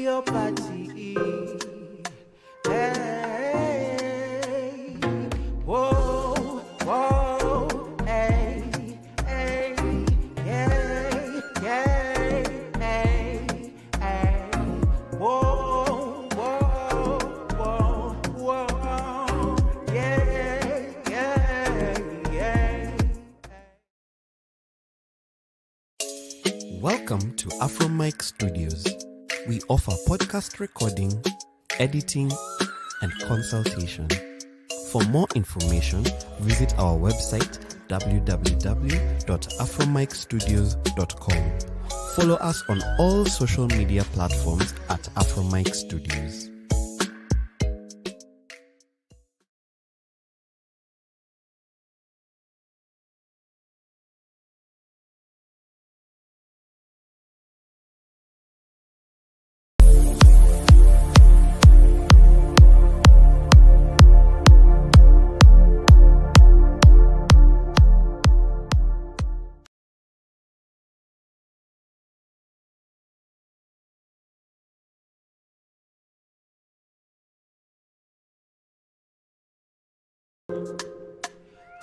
your body. Hey, whoa, whoa, hey, hey, yeah, yeah, hey, hey, whoa, whoa, whoa, whoa, yeah, yeah, yeah. Welcome to AfroMic Studios. We offer podcast recording, editing, and consultation. For more information, visit our website www.afromicstudios.com. Follow us on all social media platforms at AfroMic Studios.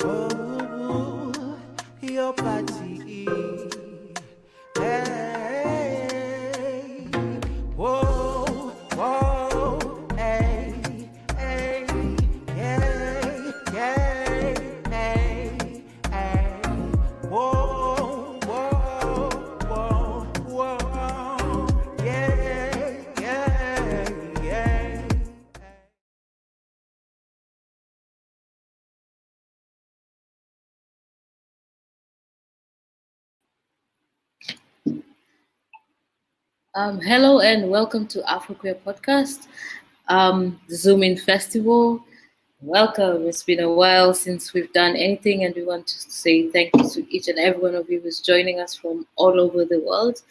Oh, your body. Hey, whoa, whoa, hey, hey, yeah, yeah, hey, hey, whoa, whoa, whoa, whoa, yeah, yeah, yeah. Hello and welcome to AfroQueer podcast, Zoom in Festival. Welcome. It's been a while since we've done anything, and we want to say thank you to each and every one of you who's joining us from all over the world.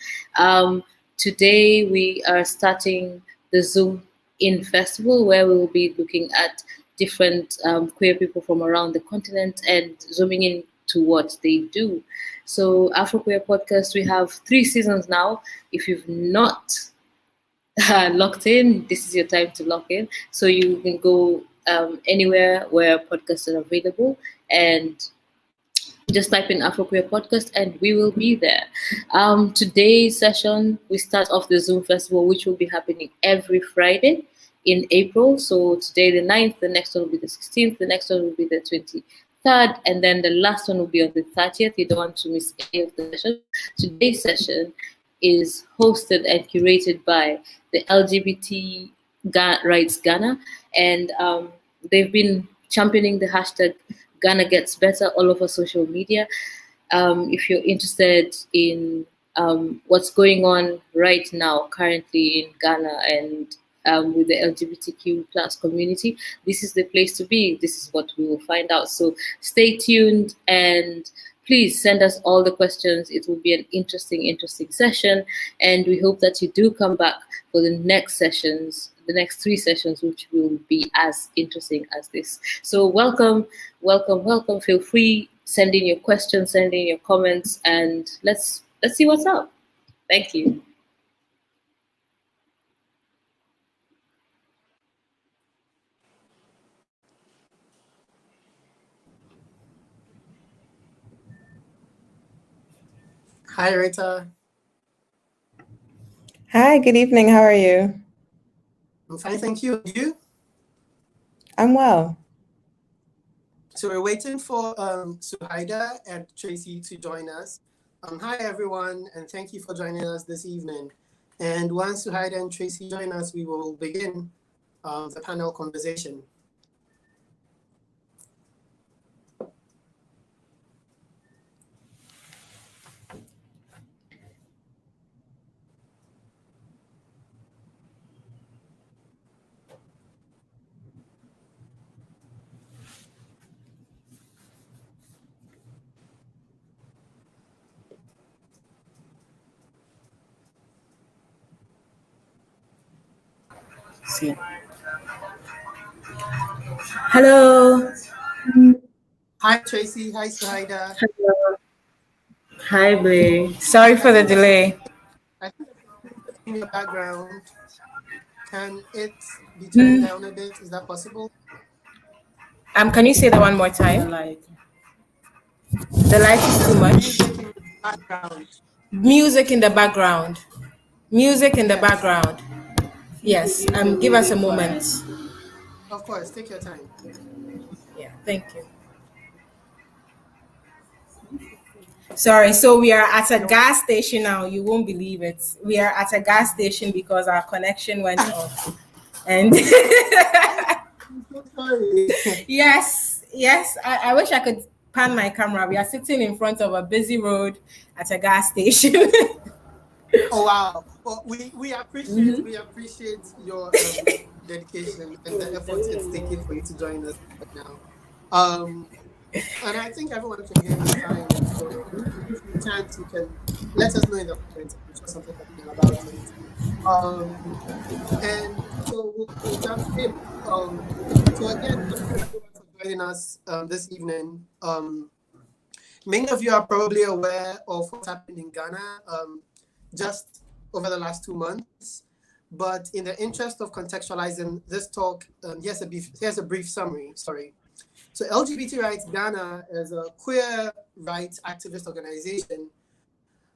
Today we are starting the Zoom in Festival, where we will be looking at different queer people from around the continent and zooming in to what they do. So AfroQueer podcast, we have 3 seasons now. If you've not locked in, this is your time to lock in. So you can go anywhere where podcasts are available and just type in AfroQueer podcast and we will be there. Today's session, we start off the Zoom Festival, which will be happening every Friday in April. So today the 9th, the next one will be the 16th, the next one will be the 23rd, and then the last one will be on the 30th. You don't want to miss any of the sessions. Today's session is hosted and curated by the LGBT Rights Ghana, and they've been championing the hashtag Ghana Gets Better all over social media. If you're interested in what's going on right now, currently in Ghana and with the LGBTQ plus community, this is the place to be. This is what we will find out. So stay tuned and please send us all the questions. It will be an interesting session, and we hope that you do come back for the next sessions, the next 3 sessions, which will be as interesting as this. So welcome. Feel free, send in your questions, send in your comments, and let's see what's up. Thank you. Hi, Rita. Hi, good evening. How are you? I'm fine, thank you. You? I'm well. So we're waiting for Suhaida and Tracy to join us. Hi, everyone, and thank you for joining us this evening. And once Suhaida and Tracy join us, we will begin the panel conversation. Hello. Hi, Tracy. Hi, Suhaida. Hello. Hi, Blay. Sorry for the delay. I think in your background. Can it be turned down a bit? Is that possible? Can you say that one more time? The light is too much. Music in the background. Music in the background. Music in the Yes, background. Yes. Give us a moment. of course. Take your time. Yeah, thank you. Sorry, so we are at a gas station now. You won't believe it. We are at a gas station because our connection went off. And I'm so sorry. yes, I wish I could pan my camera. We are sitting in front of a busy road at a gas station. Oh wow! Well, we appreciate your dedication and the efforts it's taking for you to join us right now. And I think everyone can hear you fine. And so, if you can't, you can let us know in the comments. I'm sure something happening about it. And so we'll jump in. So again, thank you everyone for joining us this evening. Many of you are probably aware of what's happened in Ghana just over the last 2 months. But in the interest of contextualizing this talk, here's a brief summary. Sorry. So LGBT Rights Ghana is a queer rights activist organization,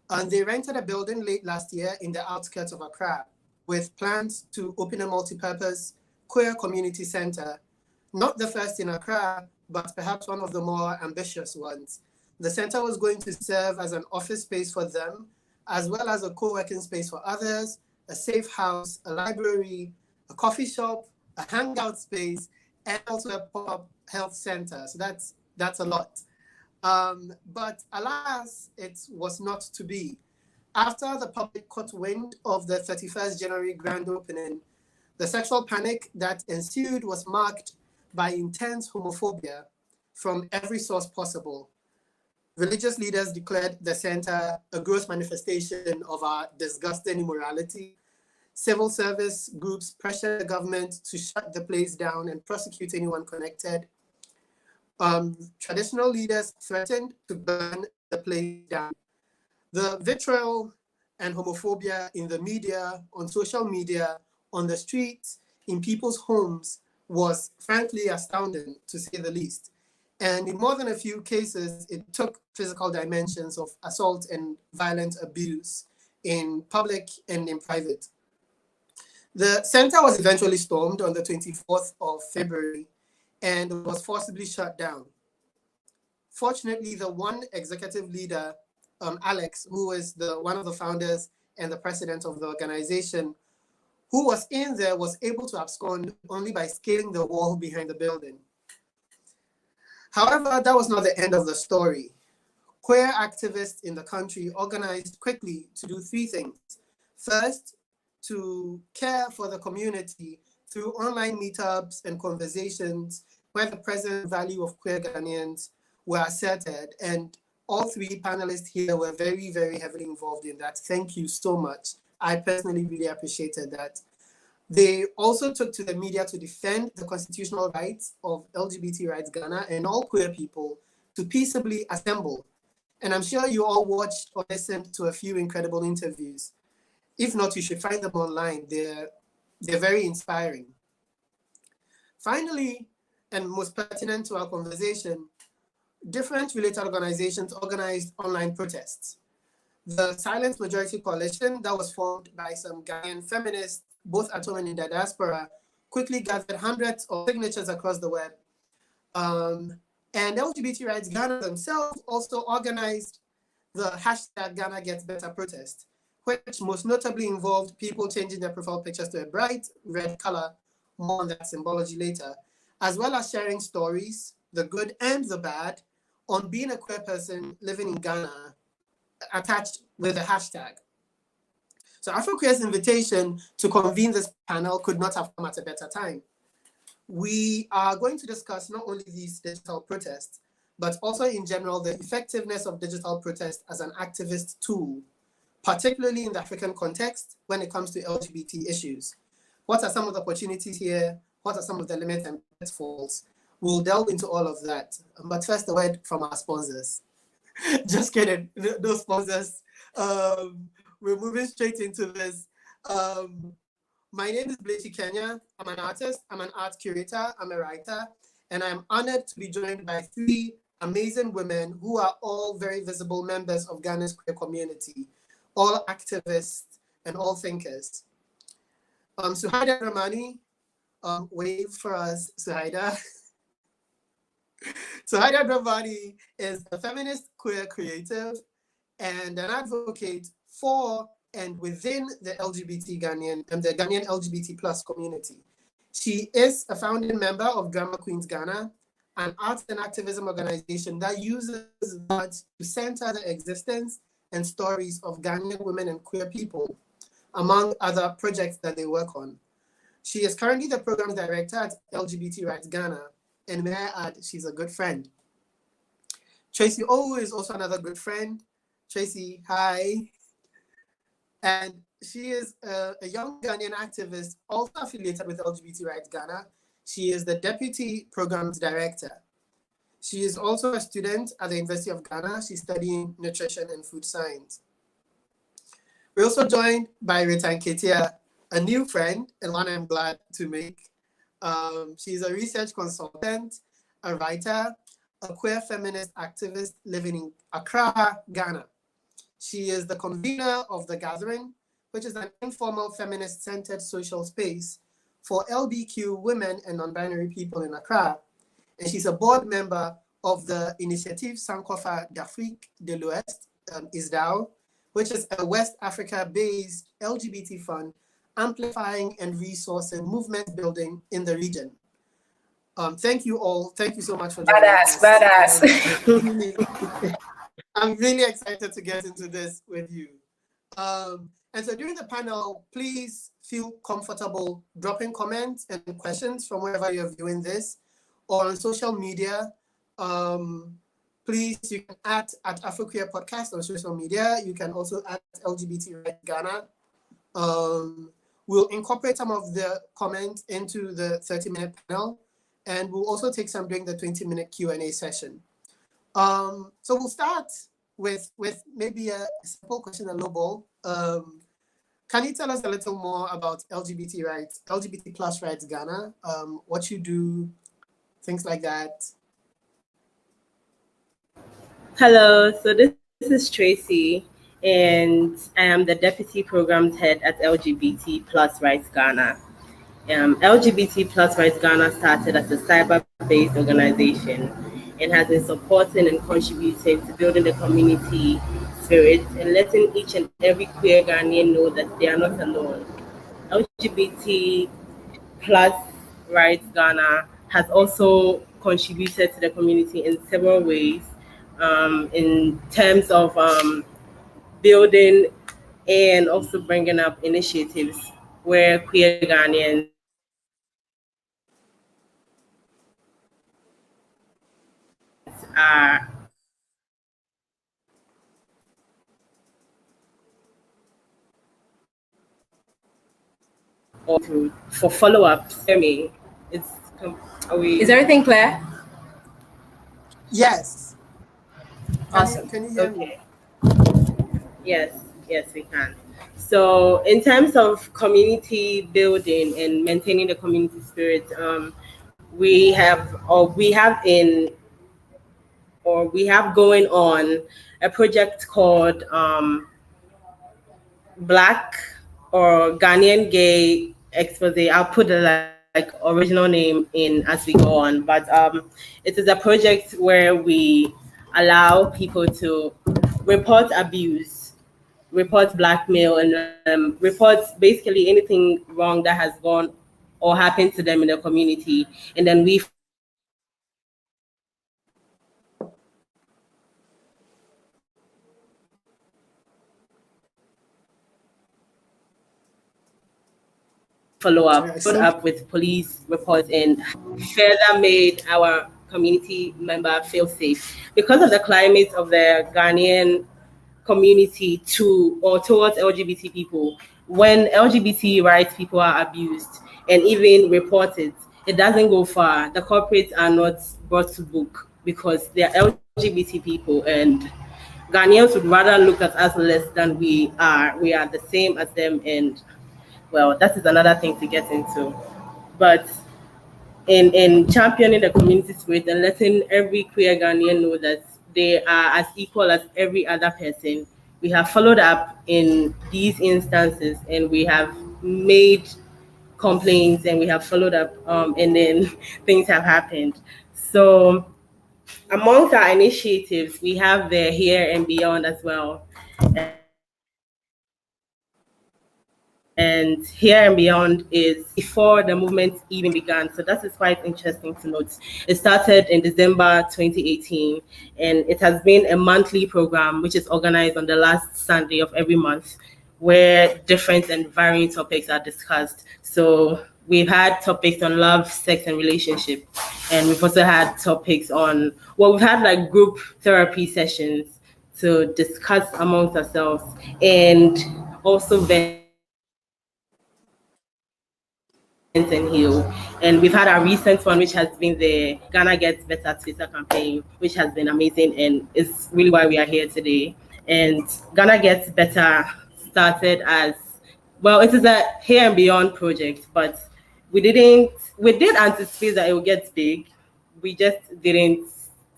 and they rented a building late last year in the outskirts of Accra with plans to open a multi-purpose queer community center, not the first in Accra, but perhaps one of the more ambitious ones. The center was going to serve as an office space for them, as well as a co-working space for others, a safe house, a library, a coffee shop, a hangout space, and also a pop-up health center. So that's a lot. But alas, it was not to be. After the public caught wind of the 31st January grand opening, the sexual panic that ensued was marked by intense homophobia from every source possible. Religious leaders declared the center a gross manifestation of our disgusting immorality. Civil service groups pressured the government to shut the place down and prosecute anyone connected. Traditional leaders threatened to burn the place down. The vitriol and homophobia in the media, on social media, on the streets, in people's homes was frankly astounding, to say the least. And in more than a few cases, it took physical dimensions of assault and violent abuse in public and in private. The center was eventually stormed on the 24th of February and was forcibly shut down. Fortunately, the one executive leader, Alex, who is one of the founders and the president of the organization, who was in there, was able to abscond only by scaling the wall behind the building. However, that was not the end of the story. Queer activists in the country organized quickly to do three things. First, to care for the community through online meetups and conversations where the present value of queer Ghanaians were asserted. And all three panelists here were very, very heavily involved in that. Thank you so much. I personally really appreciated that. They also took to the media to defend the constitutional rights of LGBT Rights Ghana and all queer people to peaceably assemble. And I'm sure you all watched or listened to a few incredible interviews. If not, you should find them online. They're very inspiring. Finally, and most pertinent to our conversation, different related organizations organized online protests. The Silent Majority Coalition that was formed by some Ghanaian feminists, both at home and in the diaspora, quickly gathered hundreds of signatures across the web. And LGBT Rights Ghana themselves also organized the hashtag Ghana Gets Better protest, which most notably involved people changing their profile pictures to a bright red color, more on that symbology later, as well as sharing stories, the good and the bad, on being a queer person living in Ghana, attached with a hashtag. So AfroQueer's invitation to convene this panel could not have come at a better time. We are going to discuss not only these digital protests, but also in general, the effectiveness of digital protest as an activist tool, particularly in the African context when it comes to LGBT issues. What are some of the opportunities here? What are some of the limits and pitfalls? We'll delve into all of that. But first, a word from our sponsors. Just kidding, those sponsors. We're moving straight into this. My name is Blechi Kenya. I'm an artist, I'm an art curator, I'm a writer, and I'm honored to be joined by three amazing women who are all very visible members of Ghana's queer community, all activists and all thinkers. Suhaida Ramani, wave for us, Suhaida. Suhaida Ramani is a feminist queer creative and an advocate for and within the LGBT Ghanaian and the Ghanaian LGBT plus community. She is a founding member of Drama Queens Ghana, an arts and activism organization that uses art to center the existence and stories of Ghanaian women and queer people, among other projects that they work on. She is currently the program director at LGBT Rights Ghana, and may I add, she's a good friend. Tracy O is also another good friend. Tracy, hi. And she is a young Ghanaian activist also affiliated with LGBT Rights Ghana. She is the deputy programs director. She is also a student at the University of Ghana. She's studying nutrition and food science. We're also joined by Rita Nketia, a new friend and one I'm glad to make. She's a research consultant, a writer, a queer feminist activist living in Accra, Ghana. She is the convener of The Gathering, which is an informal feminist-centered social space for LBQ women and non-binary people in Accra. And she's a board member of the Initiative Sankofa d'Afrique de l'Ouest, ISDAO, which is a West Africa-based LGBT fund amplifying and resourcing movement building in the region. Thank you all. Thank you so much for joining us. Badass. I'm really excited to get into this with you. And so during the panel, please feel comfortable dropping comments and questions from wherever you're viewing this or on social media. Please, you can at AfroQueer Podcast on social media. You can also at LGBT Rights Ghana. We'll incorporate some of the comments into the 30-minute panel, and we'll also take some during the 20-minute Q&A session. So we'll start with maybe a simple question, a low ball. Can you tell us a little more about LGBT rights, LGBT plus rights Ghana, what you do, things like that? Hello, so this is Tracy, and I am the Deputy Programs Head at LGBT Plus Rights Ghana. LGBT Plus Rights Ghana started as a cyber-based organization and has been supporting and contributing to building the community spirit and letting each and every queer Ghanaian know that they are not alone. LGBT Plus Rights Ghana has also contributed to the community in several ways, in terms of building and also bringing up initiatives where queer Ghanaians are for follow-ups. Is everything clear? Yes. Awesome. Can you hear me? Okay. Yes, we can. So in terms of community building and maintaining the community spirit, we have going on a project called Black or Ghanaian Gay Expose. I'll put the like original name in as we go on, but it is a project where we allow people to report abuse, report blackmail, and report basically anything wrong that has gone or happened to them in the community, and then we follow up with police reports and further made our community member feel safe. Because of the climate of the Ghanaian community towards LGBT people, when LGBT rights people are abused and even reported, it doesn't go far. The corporates are not brought to book because they are LGBT people, and Ghanaians would rather look at us less than we are. We are the same as them, and well, that is another thing to get into. But in championing the community spirit and letting every queer Ghanaian know that they are as equal as every other person, we have followed up in these instances and we have made complaints and we have followed up, and then things have happened. So amongst our initiatives, we have the Here and Beyond as well. And Here and Beyond is before the movement even began. So that is quite interesting to note. It started in December 2018, and it has been a monthly program which is organized on the last Sunday of every month, where different and varying topics are discussed. So we've had topics on love, sex, and relationship. And we've also had topics on, well, we've had like group therapy sessions to discuss amongst ourselves, and also and heal. And we've had our recent one, which has been the Ghana Gets Better Twitter campaign, which has been amazing and is really why we are here today. And Ghana Gets Better started as, well, it is a Here and Beyond project, but we did anticipate that it would get big. We just didn't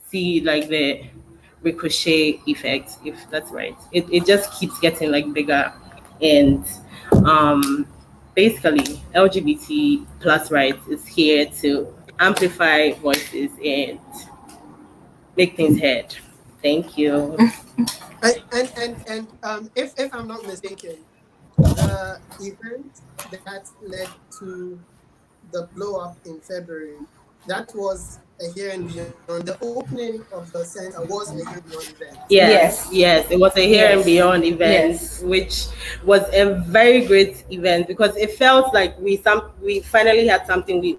see like the ricochet effect, if that's right. It just keeps getting like bigger. And basically LGBT plus rights is here to amplify voices and make things heard. Thank you. If I'm not mistaken, the event that led to the blow up in February, that was a Here and Beyond. The opening of the center was a Here and Beyond event. Yes, it was a Here and Yes. Beyond event, Yes. which was a very great event because it felt like we finally had something we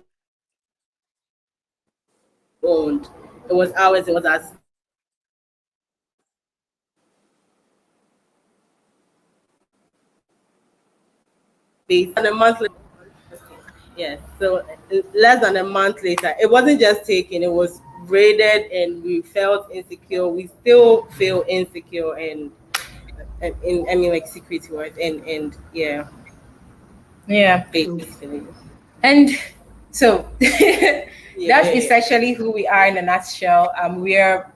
owned. It was ours. It was our space. And a month later, yes. So less than a month later, it wasn't just taken; it was raided, and we felt insecure. We still feel insecure, and I mean, like secret word, and yeah, Yeah. basically. And so that's Yeah. essentially who we are in a nutshell. We're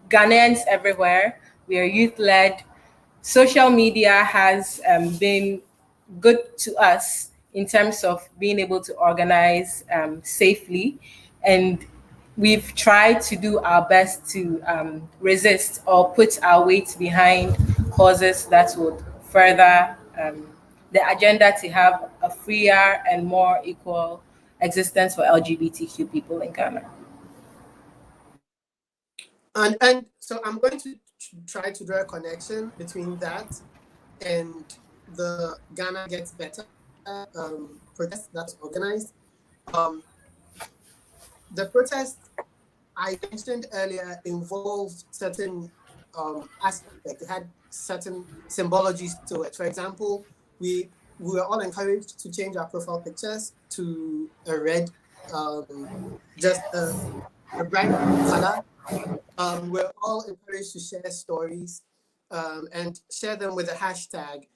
Ghanaians everywhere. We are youth led. Social media has been good to us in terms of being able to organize safely. And we've tried to do our best to resist or put our weight behind causes that would further the agenda to have a freer and more equal existence for LGBTQ people in Ghana. And so I'm going to try to draw a connection between that and the Ghana Gets Better protest that's organized. The protest I mentioned earlier involved certain aspects. It had certain symbologies to it. For example, we were all encouraged to change our profile pictures to a red, just a bright color. We're all encouraged to share stories and share them with a hashtag.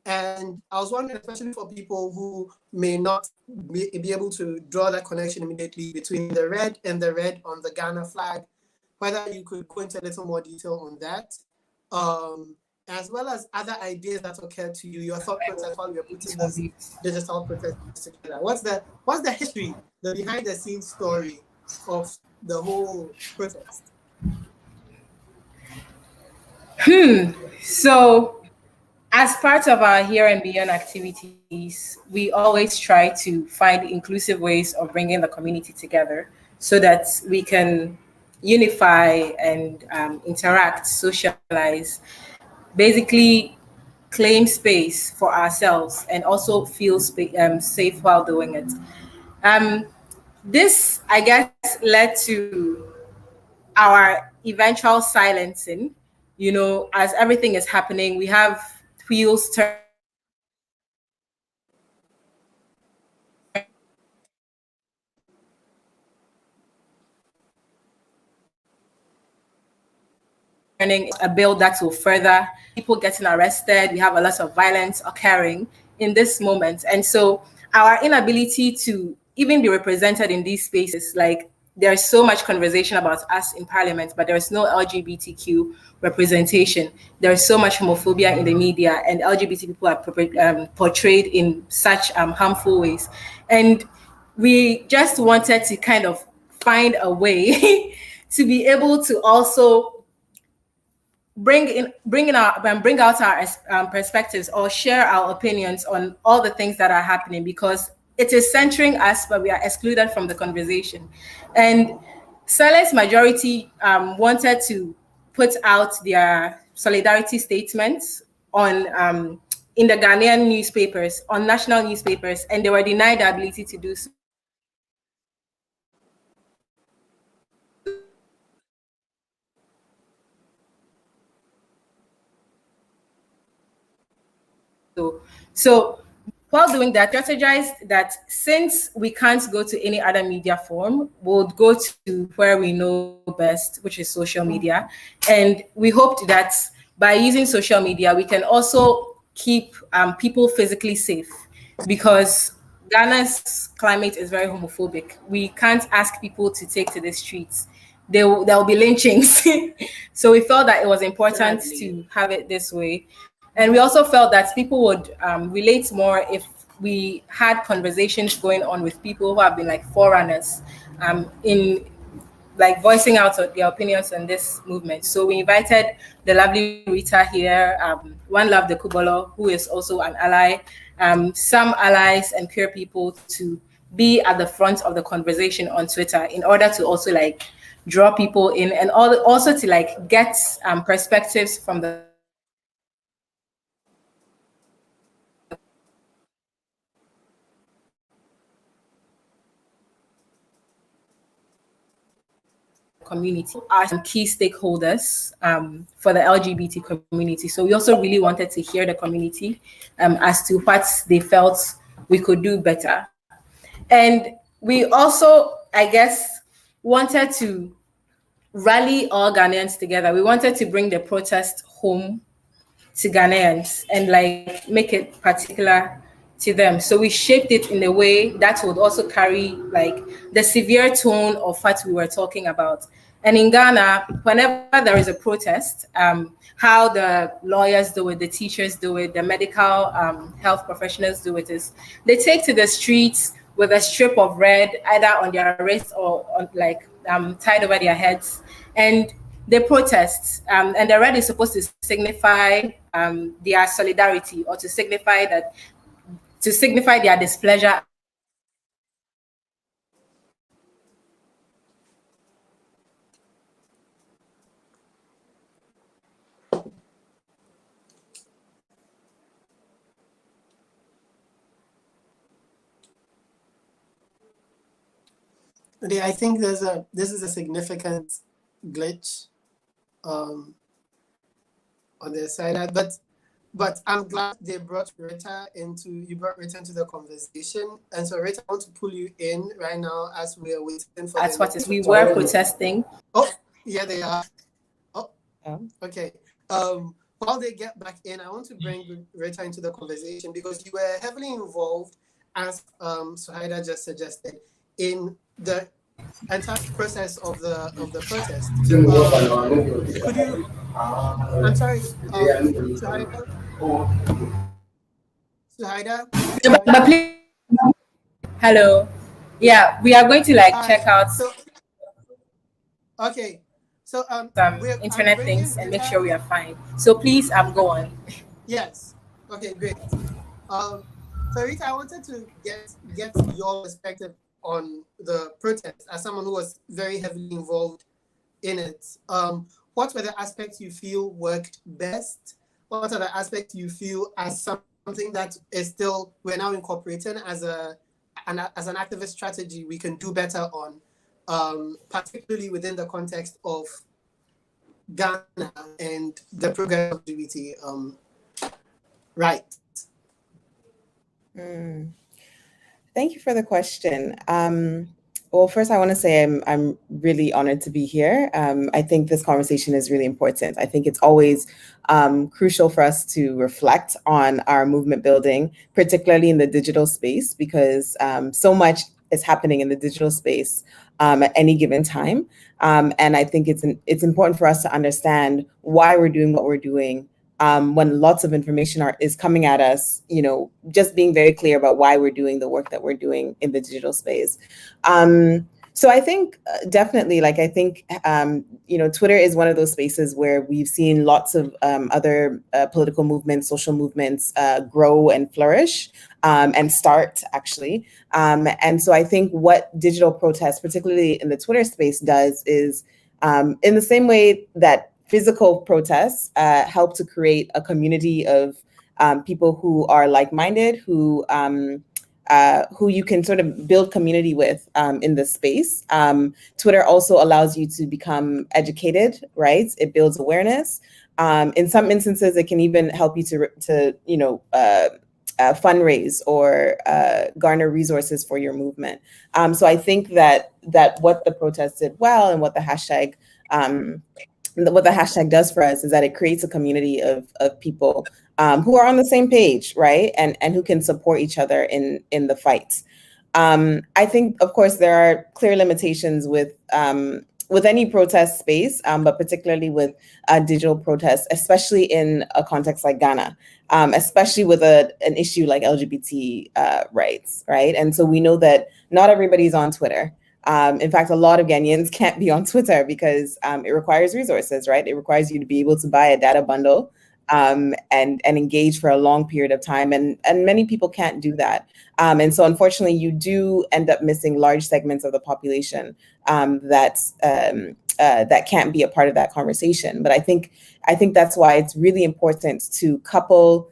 And I was wondering, especially for people who may not be able to draw that connection immediately between the red and the red on the Ghana flag, whether you could go into a little more detail on that, as well as other ideas that occurred to you, your thought process while we were putting this digital protest together. What's the history, the behind the scenes story of the whole protest? So, as part of our Here and Beyond activities, we always try to find inclusive ways of bringing the community together so that we can unify and interact, socialize, basically claim space for ourselves and also feel safe while doing it. Um, this, I guess, led to our eventual silencing. You know, as everything is happening, we have wheels turning a bill that will further people getting arrested. We have a lot of violence occurring in this moment. And so our inability to even be represented in these spaces, like there's so much conversation about us in parliament, but there's no LGBTQ representation. There's so much homophobia in the media, and LGBT people are portrayed in such harmful ways. And we just wanted to kind of find a way to be able to also bring out our perspectives, or share our opinions on all the things that are happening, because it is centering us, but we are excluded from the conversation. And Silence Majority wanted to put out their solidarity statements on in the Ghanaian newspapers, on national newspapers, and they were denied the ability to do so. So while doing that, strategized that since we can't go to any other media form, we'll go to where we know best, which is social media. And we hoped that by using social media, we can also keep people physically safe, because Ghana's climate is very homophobic. We can't ask people to take to the streets. There'll be lynchings. So we felt that it was important to have it this way. And we also felt that people would relate more if we had conversations going on with people who have been like forerunners in like voicing out their opinions on this movement. So we invited the lovely Rita here, One Love the Kubolo, who is also an ally, some allies and queer people to be at the front of the conversation on Twitter, in order to also like draw people in, and also to like get perspectives from the community, are some key stakeholders for the LGBT community. So we also really wanted to hear the community as to what they felt we could do better. And we also, I guess, wanted to rally all Ghanaians together. We wanted to bring the protest home to Ghanaians and like make it particular to them. So we shaped it in a way that would also carry like the severe tone of what we were talking about. And in Ghana, whenever there is a protest, how the lawyers do it, the teachers do it, the medical health professionals do it is they take to the streets with a strip of red, either on their wrists or on, like tied over their heads, and they protest. And the red is supposed to signify their solidarity, or to signify their displeasure. I think this is a significant glitch on their side, but I'm glad they brought Rita into the conversation. And so Rita, I want to pull you in right now as we are waiting for. That's what we were protesting. Oh, yeah, they are. Oh, okay. While they get back in, I want to bring Rita into the conversation, because you were heavily involved, as Suhaida just suggested, in the entire process of the protest. Could you? I'm sorry, Suhaida. But please, hello. Yeah, we are going to like check out okay. So internet things and make sure we are fine. So please, go on. Yes. Okay, great. So Rita, I wanted to get your perspective on the protest as someone who was very heavily involved in it. What were the aspects you feel worked best? What are the aspects you feel as something that is still, we're now incorporating as an activist strategy we can do better on, particularly within the context of Ghana and the program of LGBT right? Thank you for the question. Well, first, I want to say I'm really honored to be here. I think this conversation is really important. I think it's always crucial for us to reflect on our movement building, particularly in the digital space, because so much is happening in the digital space at any given time. And I think it's important for us to understand why we're doing what we're doing. When lots of information is coming at us, just being very clear about why we're doing the work that we're doing in the digital space. So I think definitely, Twitter is one of those spaces where we've seen lots of other political movements, social movements grow and flourish and start, actually. And so I think what digital protests, particularly in the Twitter space, does is in the same way that physical protests help to create a community of people who are like-minded, who you can sort of build community with in this space. Twitter also allows you to become educated, right? It builds awareness. In some instances, it can even help you to fundraise or garner resources for your movement. So I think that what the protest did well, and what the hashtag does for us, is that it creates a community of people who are on the same page, right? And who can support each other in the fight. I think, of course, there are clear limitations with any protest space, but particularly with digital protests, especially in a context like Ghana, especially with an issue like LGBT rights, right? And so we know that not everybody's on Twitter. In fact, a lot of Ghanaians can't be on Twitter because it requires resources, right? It requires you to be able to buy a data bundle and engage for a long period of time. And many people can't do that. And so unfortunately, you do end up missing large segments of the population that can't be a part of that conversation. But I think that's why it's really important to couple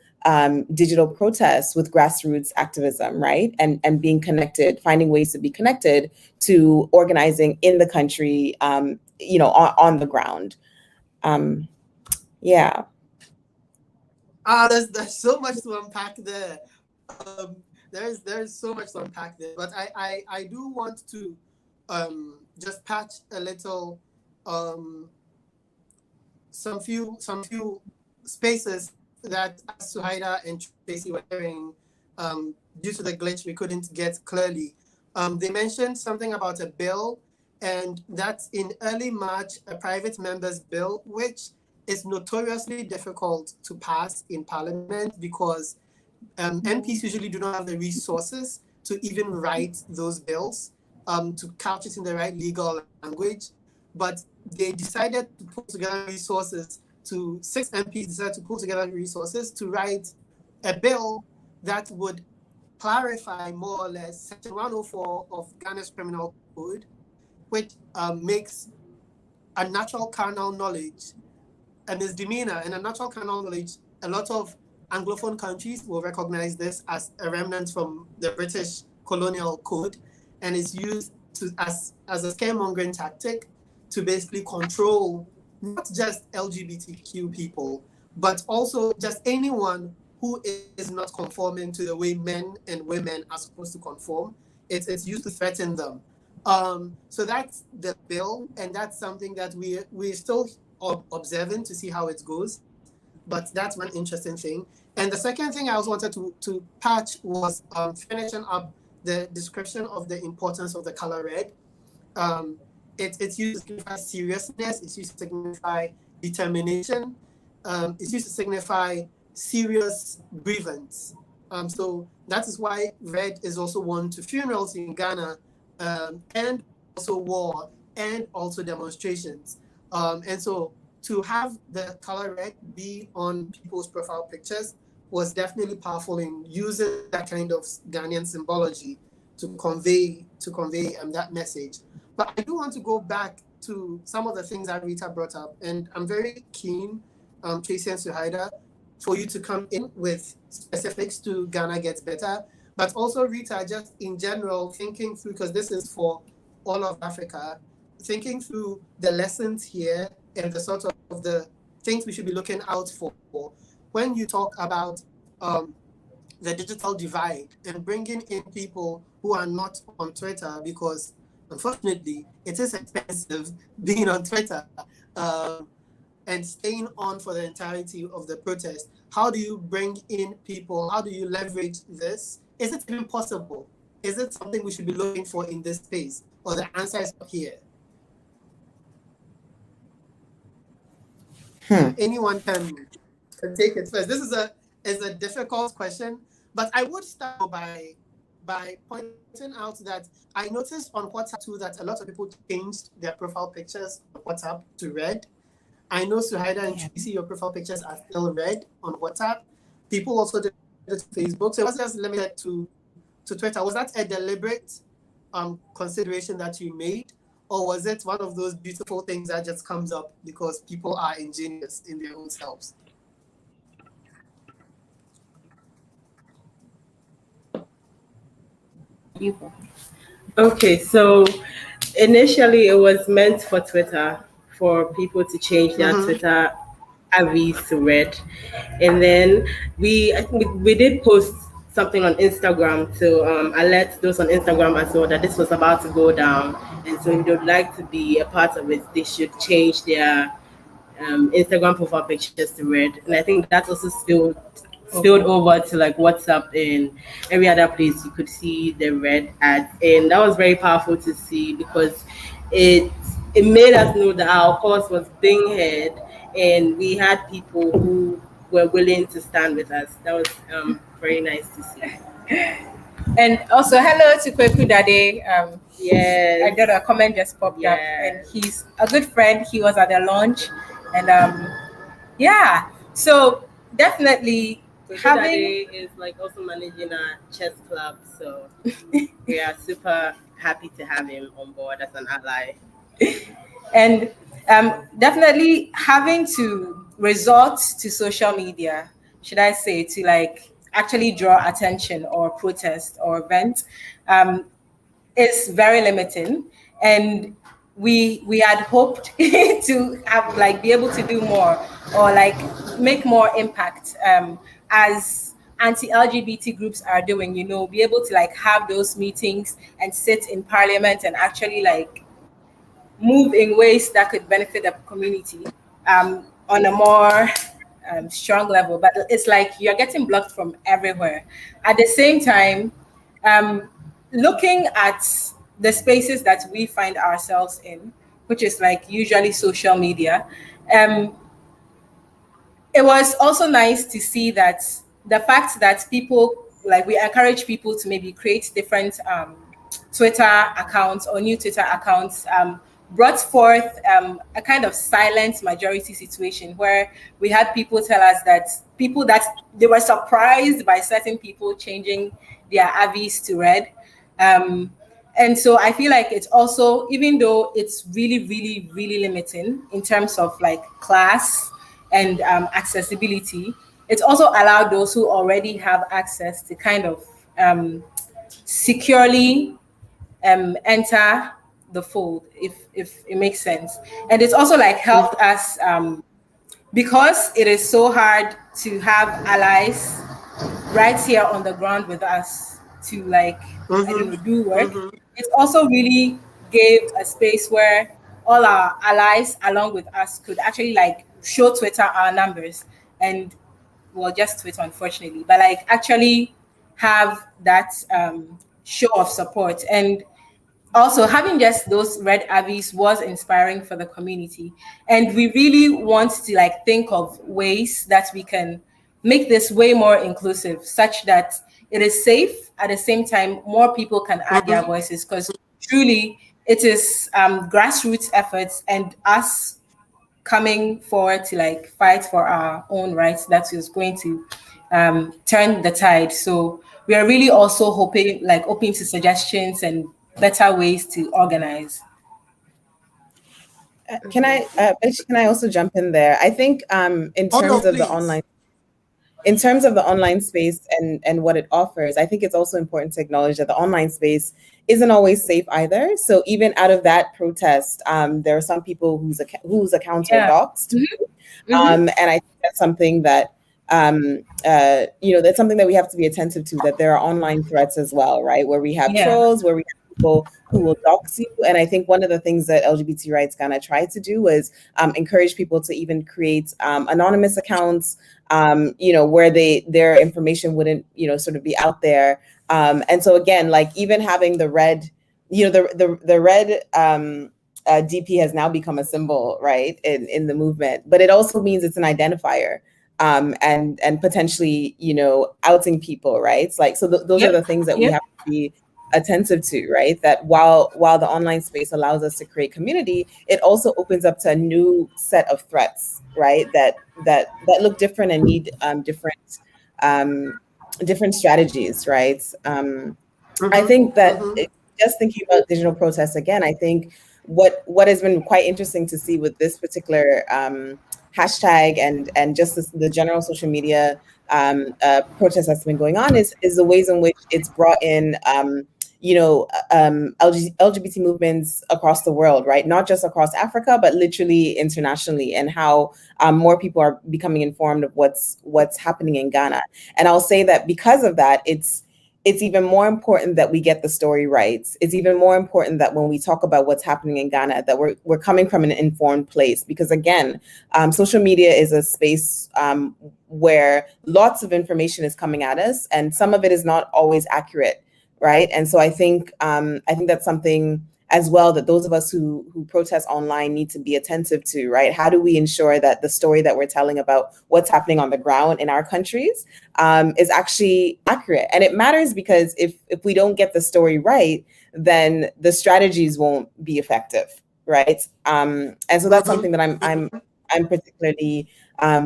digital protests with grassroots activism, right? And being connected, finding ways to be connected to organizing in the country, on the ground. Yeah. There's so much to unpack there. There's so much to unpack there. But I do want to just patch a little some few spaces that Suhaida and Tracy were hearing due to the glitch we couldn't get clearly. They mentioned something about a bill, and that's in early March, a private member's bill, which is notoriously difficult to pass in Parliament because MPs usually do not have the resources to even write those bills, to couch it in the right legal language. But they decided to put together resources six MPs decided to pull together resources to write a bill that would clarify more or less Section 104 of Ghana's Criminal Code, which makes a natural carnal knowledge a misdemeanor. And a natural carnal knowledge, a lot of Anglophone countries will recognize this as a remnant from the British colonial code, and is used as a scaremongering tactic to basically control not just LGBTQ people, but also just anyone who is not conforming to the way men and women are supposed to conform. It's used to threaten them. So that's the bill, and that's something that we're still observing to see how it goes. But that's one interesting thing. And the second thing I also wanted to patch was finishing up the description of the importance of the color red. It's used to signify seriousness. It's used to signify determination. It's used to signify serious grievance. So that is why red is also worn to funerals in Ghana, and also war, and also demonstrations. And so to have the color red be on people's profile pictures was definitely powerful in using that kind of Ghanaian symbology to convey that message. But I do want to go back to some of the things that Rita brought up, and I'm very keen, Tracy and Suhaida, for you to come in with specifics to Ghana Gets Better, but also Rita, just in general, thinking through, because this is for all of Africa, thinking through the lessons here and the sort of the things we should be looking out for when you talk about the digital divide and bringing in people who are not on Twitter, because unfortunately, it is expensive being on Twitter and staying on for the entirety of the protest. How do you bring in people? How do you leverage this? Is it even possible? Is it something we should be looking for in this space? Or the answer is here? Anyone can take it first. This is a difficult question, but I would start by pointing out that I noticed on WhatsApp too that a lot of people changed their profile pictures on WhatsApp to red. I know Suhaida and Tracy, your profile pictures are still red on WhatsApp. People also did it to Facebook, so it wasn't just limited to Twitter. Was that a deliberate consideration that you made, or was it one of those beautiful things that just comes up because people are ingenious in their own selves? Okay, so initially it was meant for Twitter, for people to change their Twitter IVs to red. And then I think we did post something on Instagram to alert those on Instagram as well that this was about to go down. And so if they would like to be a part of it, they should change their Instagram profile pictures to red. And I think that also spilled over to like WhatsApp and every other place you could see the red ads. And that was very powerful to see because it made us know that our cause was being heard and we had people who were willing to stand with us. That was very nice to see. And also, hello to Kweku Dade. Yes. I got a comment just popped up, and he's a good friend. He was at the launch, and yeah. So definitely, Having is like also managing a chess club, so we are super happy to have him on board as an ally. And definitely having to resort to social media, should I say, to like actually draw attention or protest or vent, is very limiting. And we had hoped to have like be able to do more or like make more impact as anti-LGBT groups are doing, be able to like have those meetings and sit in parliament and actually like move in ways that could benefit the community on a more strong level. But it's like you're getting blocked from everywhere. At the same time, looking at the spaces that we find ourselves in, which is like usually social media, it was also nice to see that the fact that people, like we encourage people to maybe create different Twitter accounts or new Twitter accounts, brought forth a kind of silent majority situation where we had people tell us that they were surprised by certain people changing their avies to red. And so I feel like it's also, even though it's really, really, really limiting in terms of like class and accessibility, it's also allowed those who already have access to kind of securely enter the fold, if it makes sense. And it's also like helped us because it is so hard to have allies right here on the ground with us to like I don't know, do work. It also really gave a space where all our allies along with us could actually like show Twitter our numbers and well just Twitter unfortunately, but like actually have that show of support. And also having just those red avies was inspiring for the community, and we really want to like think of ways that we can make this way more inclusive such that it is safe. At the same time, more people can add their voices, because truly it is grassroots efforts and us coming forward to like fight for our own rights that is going to turn the tide. So we are really also hoping, like, open to suggestions and better ways to organize. Can I also jump in there? I think in terms of the online, in terms of the online space and what it offers, I think it's also important to acknowledge that the online space isn't always safe either. So even out of that protest, there are some people whose accounts were doxxed, and I think that's something that that's something that we have to be attentive to. That there are online threats as well, right? Where we have trolls, where we have people who will dox you. And I think one of the things that LGBT Rights Ghana tried to do was encourage people to even create anonymous accounts, where their information wouldn't, sort of be out there. And so again, like even having the red, the red DP has now become a symbol, right, in the movement, but it also means it's an identifier. And potentially, outing people, right? It's like, so those are the things that we have to be attentive to, right? That while the online space allows us to create community, it also opens up to a new set of threats, right? That look different and need different strategies, right? I think that just thinking about digital protests again, I think what has been quite interesting to see with this particular hashtag and just the general social media protest that's been going on is the ways in which it's brought in LGBT movements across the world, right? Not just across Africa, but literally internationally, and how more people are becoming informed of what's happening in Ghana. And I'll say that because of that, it's even more important that we get the story right. It's even more important that when we talk about what's happening in Ghana, that we're coming from an informed place. Because again, social media is a space where lots of information is coming at us, and some of it is not always accurate, right? And so I think that's something as well that those of us who protest online need to be attentive to, right? How do we ensure that the story that we're telling about what's happening on the ground in our countries is actually accurate? And it matters because if we don't get the story right, then the strategies won't be effective, right? And so that's something that I'm particularly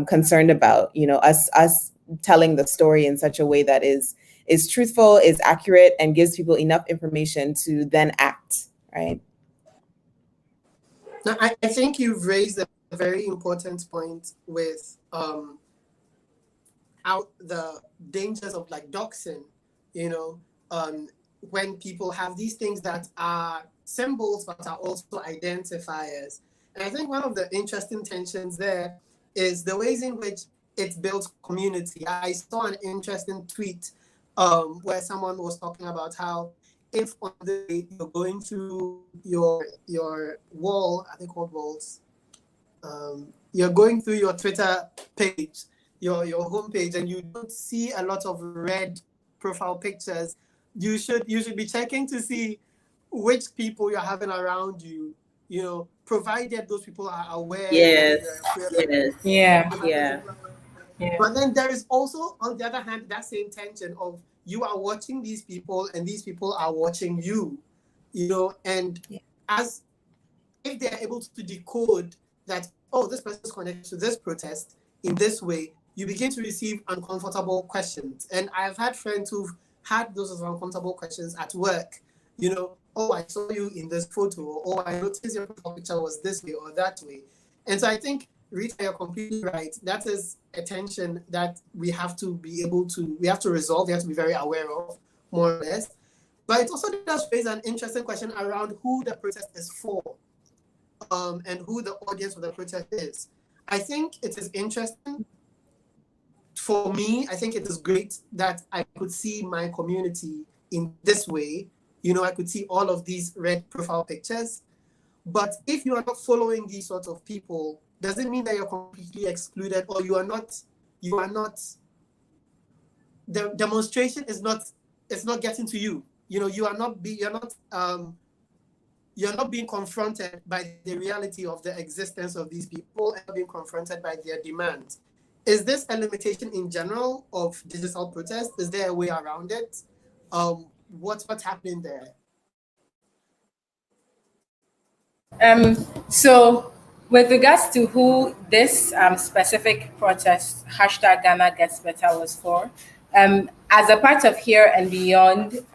concerned about. Us telling the story in such a way that is truthful, is accurate, and gives people enough information to then act. Right. Now, I think you've raised a very important point with out the dangers of like doxing, when people have these things that are symbols but are also identifiers. And I think one of the interesting tensions there is the ways in which it builds community. I saw an interesting tweet where someone was talking about how if on the day you're going through your wall, I think called walls, you're going through your Twitter page, your homepage, and you don't see a lot of red profile pictures, you should be checking to see which people you're having around you, provided those people are aware. Yes. Yeah. But then there is also, on the other hand, that same tension of you are watching these people and these people are watching you, and as if they are able to decode that, oh, this person is connected to this protest in this way, you begin to receive uncomfortable questions. And I've had friends who've had those uncomfortable questions at work, oh, I saw you in this photo, or I noticed your profile picture was this way or that way. And so I think, Rita, you're completely right. That is a tension that we have to resolve, we have to be very aware of, more or less. But it also does raise an interesting question around who the protest is for, and who the audience of the protest is. I think it is interesting. For me, I think it is great that I could see my community in this way. I could see all of these red profile pictures. But if you are not following these sorts of people, does it mean that you're completely excluded, or you are not, the demonstration is not getting to you. You're not being confronted by the reality of the existence of these people and being confronted by their demands. Is this a limitation in general of digital protest? Is there a way around it? What's happening there? So with regards to who this specific protest, hashtag Ghana Gets Better, was for, as a part of Here and Beyond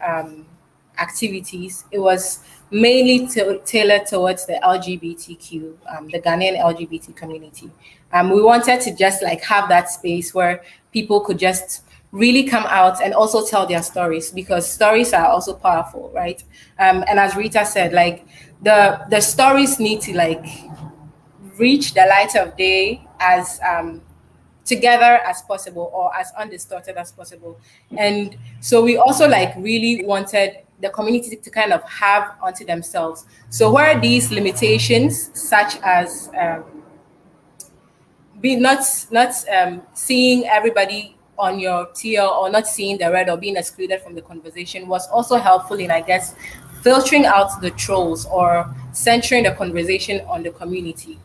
activities, it was mainly tailored towards the LGBTQ, the Ghanaian LGBT community. We wanted to just like have that space where people could just really come out and also tell their stories, because stories are also powerful, right? And as Rita said, like the stories need to like reach the light of day as together as possible, or as undistorted as possible. And so we also like really wanted the community to kind of have onto themselves. So where these limitations, such as be not seeing everybody on your tier, or not seeing the red, or being excluded from the conversation, was also helpful in, I guess, filtering out the trolls or centering the conversation on the community.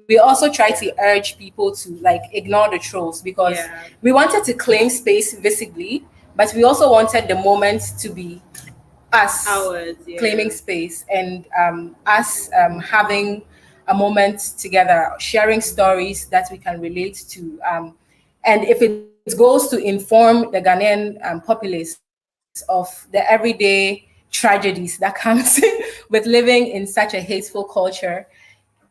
We also try to urge people to like ignore the trolls, because we wanted to claim space visibly, but we also wanted the moment to be us Ours, claiming space, and us having a moment together, sharing stories that we can relate to. And if it goes to inform the Ghanaian populace of the everyday tragedies that comes with living in such a hateful culture,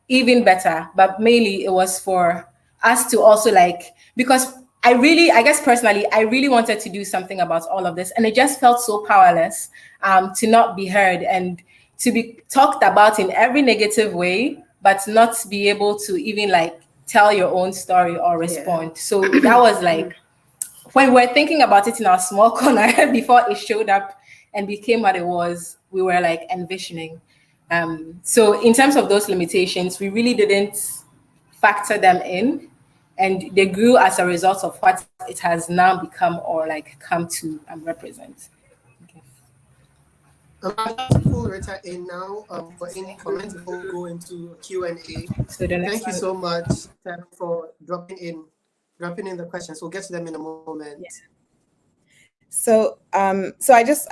even better. But mainly it was for us to also like, because I guess personally, I really wanted to do something about all of this, and it just felt so powerless to not be heard and to be talked about in every negative way, but not be able to even like tell your own story or respond. So that was like, when we were thinking about it in our small corner before it showed up and became what it was, we were like envisioning. So in terms of those limitations, we really didn't factor them in, and they grew as a result of what it has now become, or like come to represent. I'd like to pull Rita in now for any comments before we go into Q&A. So the next Thank you one. so much, Sarah, for dropping in the questions. We'll get to them in a moment. Yeah. So, so I just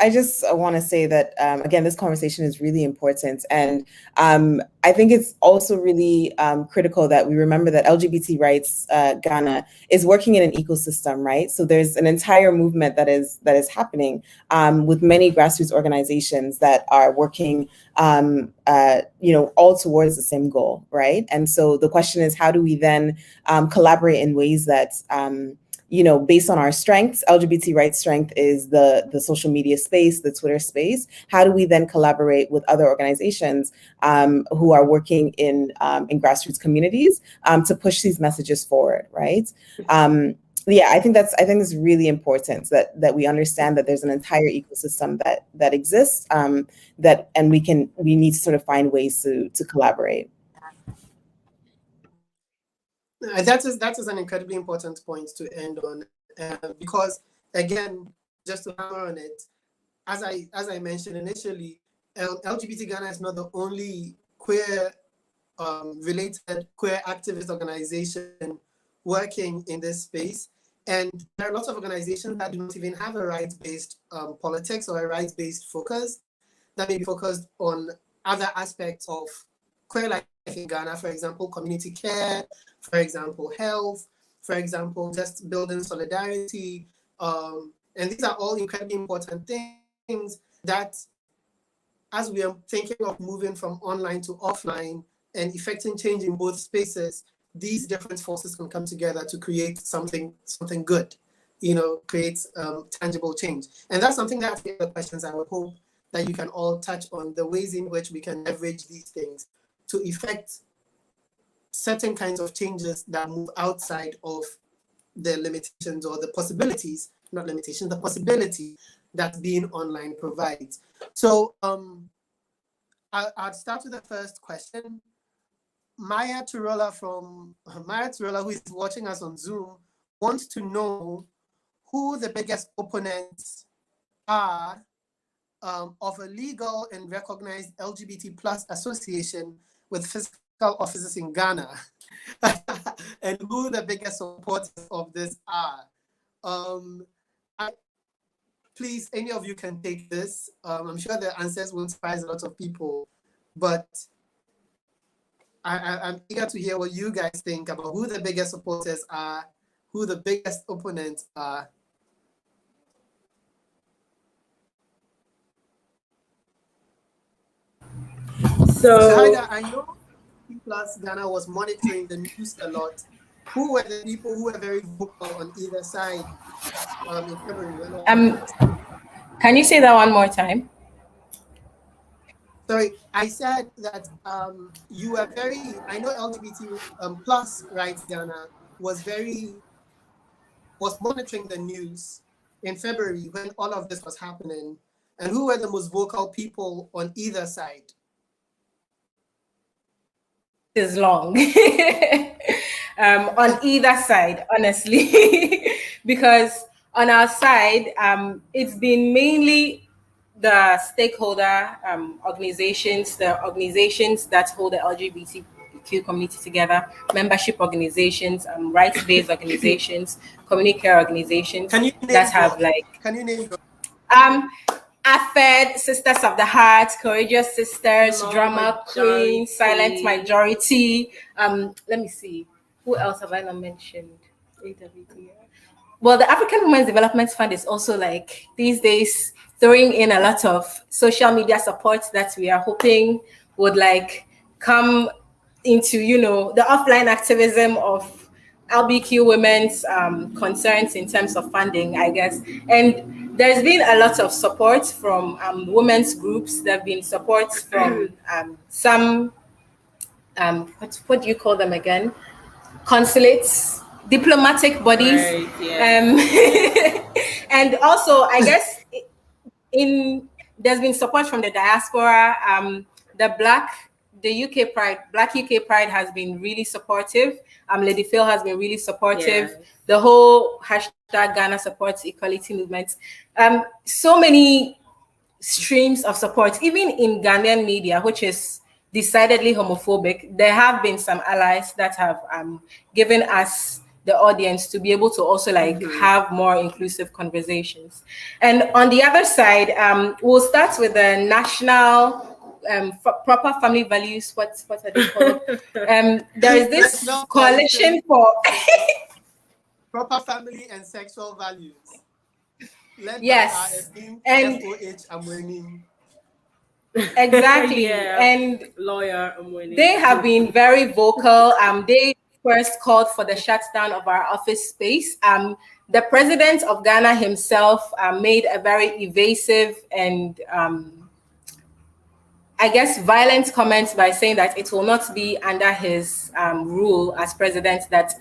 want to say that again, this conversation is really important, and I think it's also really critical that we remember that LGBT rights Ghana is working in an ecosystem, right? So there's an entire movement that is happening with many grassroots organizations that are working, all towards the same goal, right? And so the question is, how do we then collaborate in ways that based on our strengths? LGBT rights strength is the social media space, the Twitter space. How do we then collaborate with other organizations who are working in grassroots communities to push these messages forward, right? I think it's really important that we understand that there's an entire ecosystem that exists, and we need to sort of find ways to collaborate. That is an incredibly important point to end on, because again, just to hammer on it, as I mentioned initially, LGBT Ghana is not the only queer related queer activist organization working in this space, and there are lots of organizations that do not even have a rights-based politics or a rights-based focus, that may be focused on other aspects of queer life in Ghana, for example, community care, for example, health, for example, just building solidarity. And these are all incredibly important things that, as we are thinking of moving from online to offline and effecting change in both spaces, these different forces can come together to create something good, create tangible change. And that's something that's the questions I would hope that you can all touch on, the ways in which we can leverage these things to effect certain kinds of changes that move outside of the limitations or the possibilities, not limitations, the possibility that being online provides. So I'll start with the first question. Maya Turola, who is watching us on Zoom, wants to know who the biggest opponents are of a legal and recognized LGBT plus association with physical offices in Ghana, and who the biggest supporters of this are. Please, any of you can take this. I'm sure the answers will surprise a lot of people, but I'm eager to hear what you guys think about who the biggest supporters are, who the biggest opponents are. So Haida, I know Plus Ghana was monitoring the news a lot. Who were the people who were very vocal on either side in February? Can you say that one more time? Sorry, I said that you were very, I know LGBT plus rights Ghana was monitoring the news in February when all of this was happening. And who were the most vocal people on either side? Is long on either side, honestly, because on our side, it's been mainly the stakeholder organizations, the organizations that hold the LGBTQ community together, membership organizations, rights-based organizations, community care organizations Can you name that have those? like Can you name those? AFED, Sisters of the Heart, Courageous Sisters, Drama Queen, Silent Majority. Let me see. Who else have I not mentioned? AWD. Well, the African Women's Development Fund is also like these days throwing in a lot of social media support that we are hoping would like come into, you know, the offline activism of LBQ women's concerns in terms of funding, I guess. And there's been a lot of support from women's groups. There have been support from some, what do you call them again? Consulates, diplomatic bodies. Right, yeah. And also, I guess, there's been support from the diaspora, the UK Pride, Black UK Pride has been really supportive. Lady Phil has been really supportive. Yes. The whole hashtag Ghana supports equality movement. So many streams of support, even in Ghanaian media, which is decidedly homophobic. There have been some allies that have given us the audience to be able to also like have more inclusive conversations. And on the other side, we'll start with the national proper family values. What are they called? There is this coalition for proper family and sexual values. Yes, and FOH, I'm winning. Exactly. Yeah. And lawyer, they have been very vocal. They first called for the shutdown of our office space. The president of Ghana himself made a very evasive and I guess violent comment by saying that it will not be under his rule as president that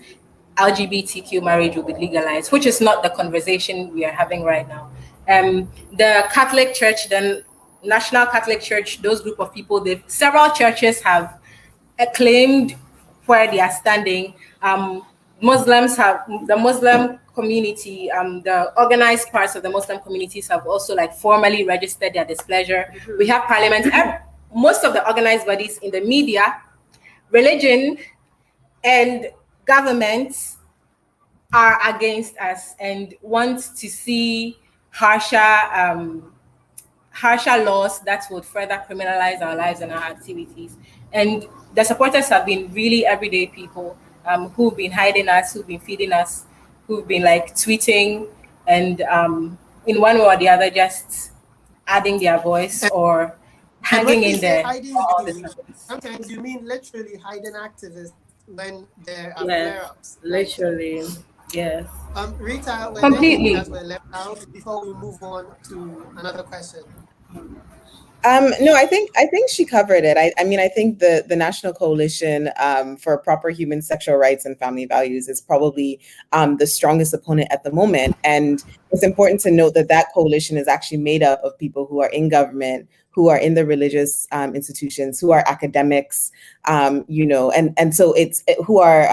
LGBTQ marriage will be legalized, which is not the conversation we are having right now. The Catholic Church, the National Catholic Church, those group of people, several churches have acclaimed where they are standing. Muslims have, the Muslim community, the organized parts of the Muslim communities have also like formally registered their displeasure. We have parliament, most of the organized bodies in the media, religion, and governments are against us and want to see harsher laws that would further criminalize our lives and our activities. And the supporters have been really everyday people who've been hiding us, who've been feeding us, who've been like tweeting and in one way or the other just adding their voice or hanging in there. Sometimes you mean literally hiding activists when there are Yes, flare-ups. literally. Yes. Rita, Completely. that were left out before we move on to another question. No, I think she covered it. I mean, I think the National Coalition for Proper Human Sexual Rights and Family Values is probably the strongest opponent at the moment. And it's important to note that that coalition is actually made up of people who are in government, who are in the religious institutions, who are academics, you know, and so it's who are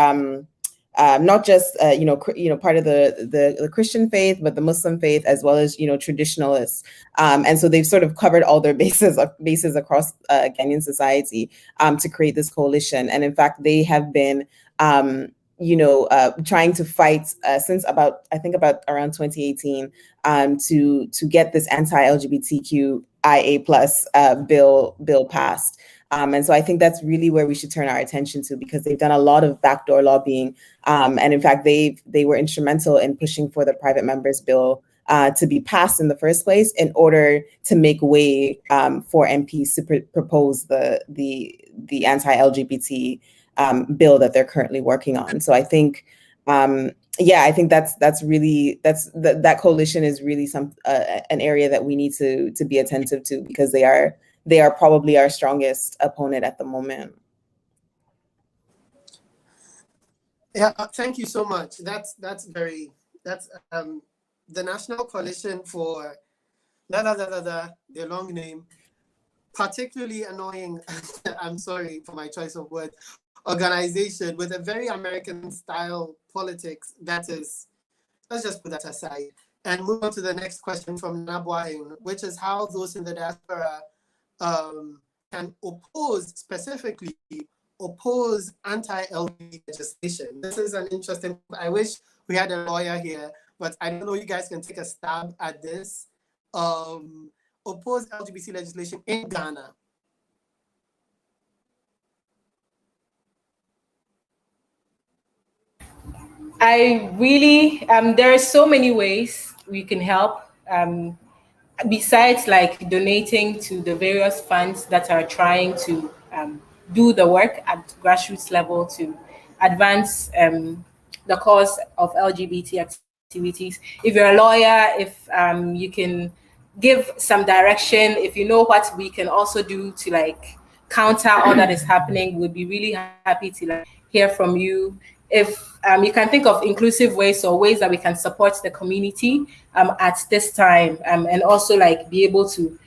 not just part of the Christian faith, but the Muslim faith as well as traditionalists, and so they've sort of covered all their bases across Kenyan society to create this coalition. And in fact, they have been trying to fight since about around 2018 to get this anti-LGBTQIA plus bill passed. And so I think that's really where we should turn our attention to, because they've done a lot of backdoor lobbying. And in fact, they were instrumental in pushing for the private members bill to be passed in the first place in order to make way for MPs to propose the anti-LGBT bill that they're currently working on. So I think, I think that coalition is really an area that we need to be attentive to, because they are probably our strongest opponent at the moment. Yeah, thank you so much. That's the National Coalition for their long name, particularly annoying, I'm sorry for my choice of words, organization with a very American style politics that is, let's just put that aside and move on to the next question from Nabwain, which is how those in the diaspora can specifically oppose anti-LGBT legislation. This is an interesting, I wish we had a lawyer here, but I don't know, you guys can take a stab at this. Oppose LGBT legislation in Ghana. I really, there are so many ways we can help. Besides like donating to the various funds that are trying to do the work at grassroots level to advance the cause of LGBT activities. If you're a lawyer, if you can give some direction, if you know what we can also do to like counter all that is happening, we'd be really happy to like hear from you. If you can think of inclusive ways or ways that we can support the community at this time, and also like be able to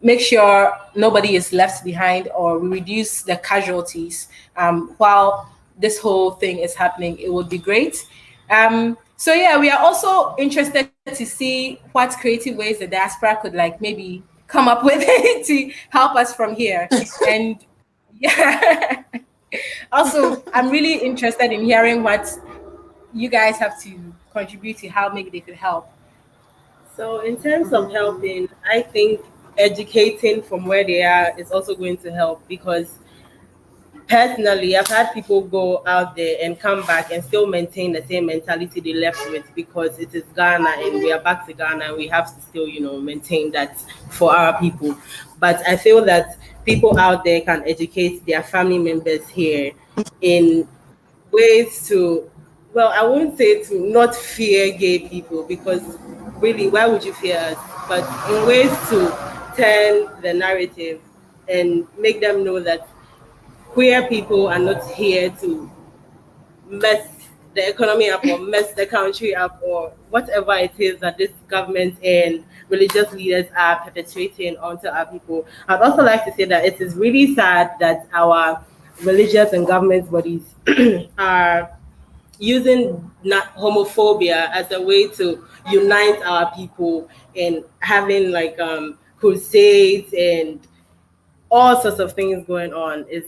make sure nobody is left behind or we reduce the casualties while this whole thing is happening, it would be great. So yeah, we are also interested to see what creative ways the diaspora could like maybe come up with to help us from here. And yeah. Also, I'm really interested in hearing what you guys have to contribute to how maybe they could help. So in terms of helping, I think educating from where they are is also going to help, because personally, I've had people go out there and come back and still maintain the same mentality they left with, because it is Ghana and we are back to Ghana and we have to still, maintain that for our people. But I feel that people out there can educate their family members here in ways to, well, I won't say to not fear gay people, because really, why would you fear us? But in ways to turn the narrative and make them know that queer people are not here to mess the economy up or mess the country up or whatever it is that this government and religious leaders are perpetuating onto our people. I'd also like to say that it is really sad that our religious and government bodies are using homophobia as a way to unite our people and having like crusades and all sorts of things going on. Is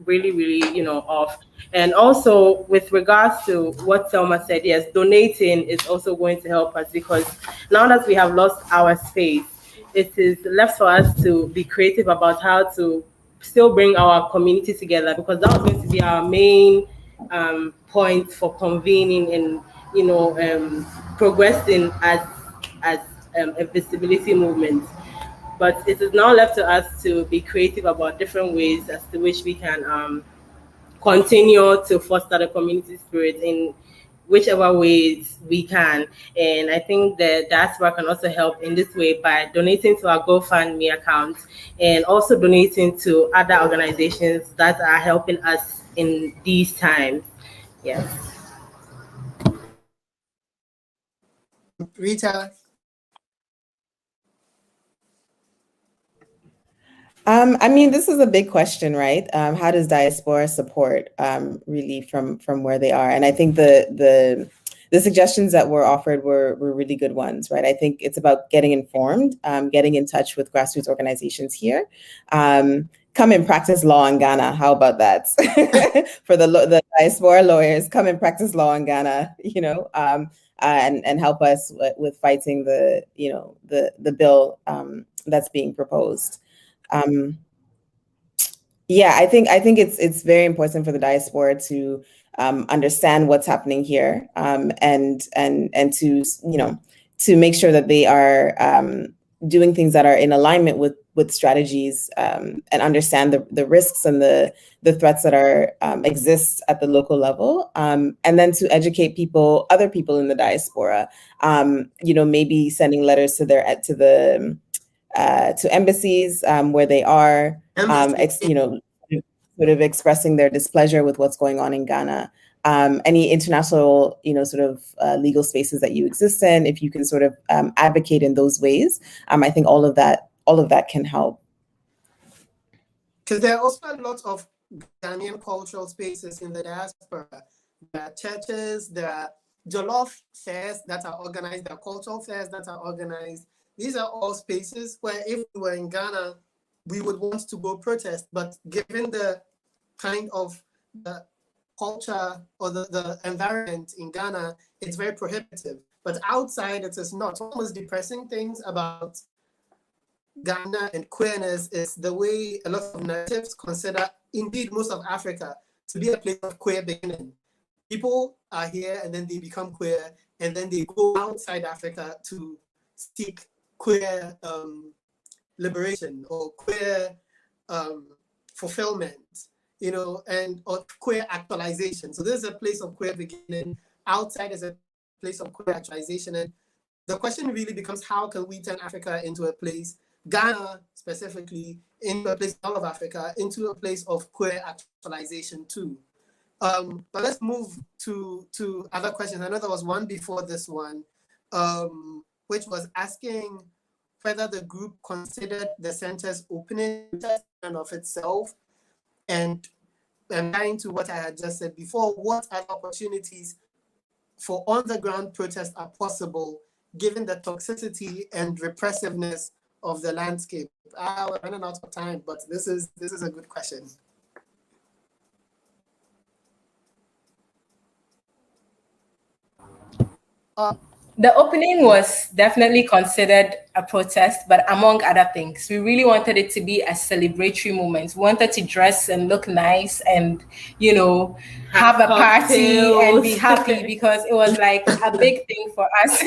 really, really, off. And also with regards to what Selma said, yes, donating is also going to help us, because now that we have lost our space, it is left for us to be creative about how to still bring our community together, because that was going to be our main point for convening and progressing as a visibility movement. But it is now left to us to be creative about different ways as to which we can continue to foster the community spirit in whichever ways we can. And I think the diaspora can also help in this way by donating to our GoFundMe account and also donating to other organizations that are helping us in these times. Yes. Rita? I mean, this is a big question, right? How does diaspora support really from where they are? And I think the suggestions that were offered were really good ones, right? I think it's about getting informed, getting in touch with grassroots organizations here. Come and practice law in Ghana. How about that? For the diaspora lawyers, come and practice law in Ghana, and help us with fighting the bill that's being proposed. Yeah, I think it's very important for the diaspora to understand what's happening here, and to make sure that they are doing things that are in alignment with strategies, and understand the risks and the threats that are exist at the local level, and then to educate other people in the diaspora, maybe sending letters to embassies where they are, sort of expressing their displeasure with what's going on in Ghana, any international, sort of legal spaces that you exist in, if you can sort of advocate in those ways, I think all of that can help. Because there are also a lot of Ghanaian cultural spaces in the diaspora. There are churches, there are Jollof fairs that are organized, there are cultural fairs that are organized. These are all spaces where if we were in Ghana, we would want to go protest, but given the kind of the culture or the environment in Ghana, it's very prohibitive. But outside, it is not. One of the most depressing things about Ghana and queerness is the way a lot of narratives consider, indeed most of Africa, to be a place of queer beginning. People are here and then they become queer and then they go outside Africa to seek queer liberation or queer fulfillment, and or queer actualization. So this is a place of queer beginning. Outside is a place of queer actualization. And the question really becomes, how can we turn Africa into a place, Ghana specifically, into a place, all of Africa, into a place of queer actualization too? But let's move to other questions. I know there was one before this one, which was asking whether the group considered the center's opening in of itself, and tying to what I had just said before, what other opportunities for on-the-ground protests are possible given the toxicity and repressiveness of the landscape? We're running out of time, but this is a good question. The opening was definitely considered a protest, but among other things, we really wanted it to be a celebratory moment. We wanted to dress and look nice and, have a party and be happy, because it was like a big thing for us.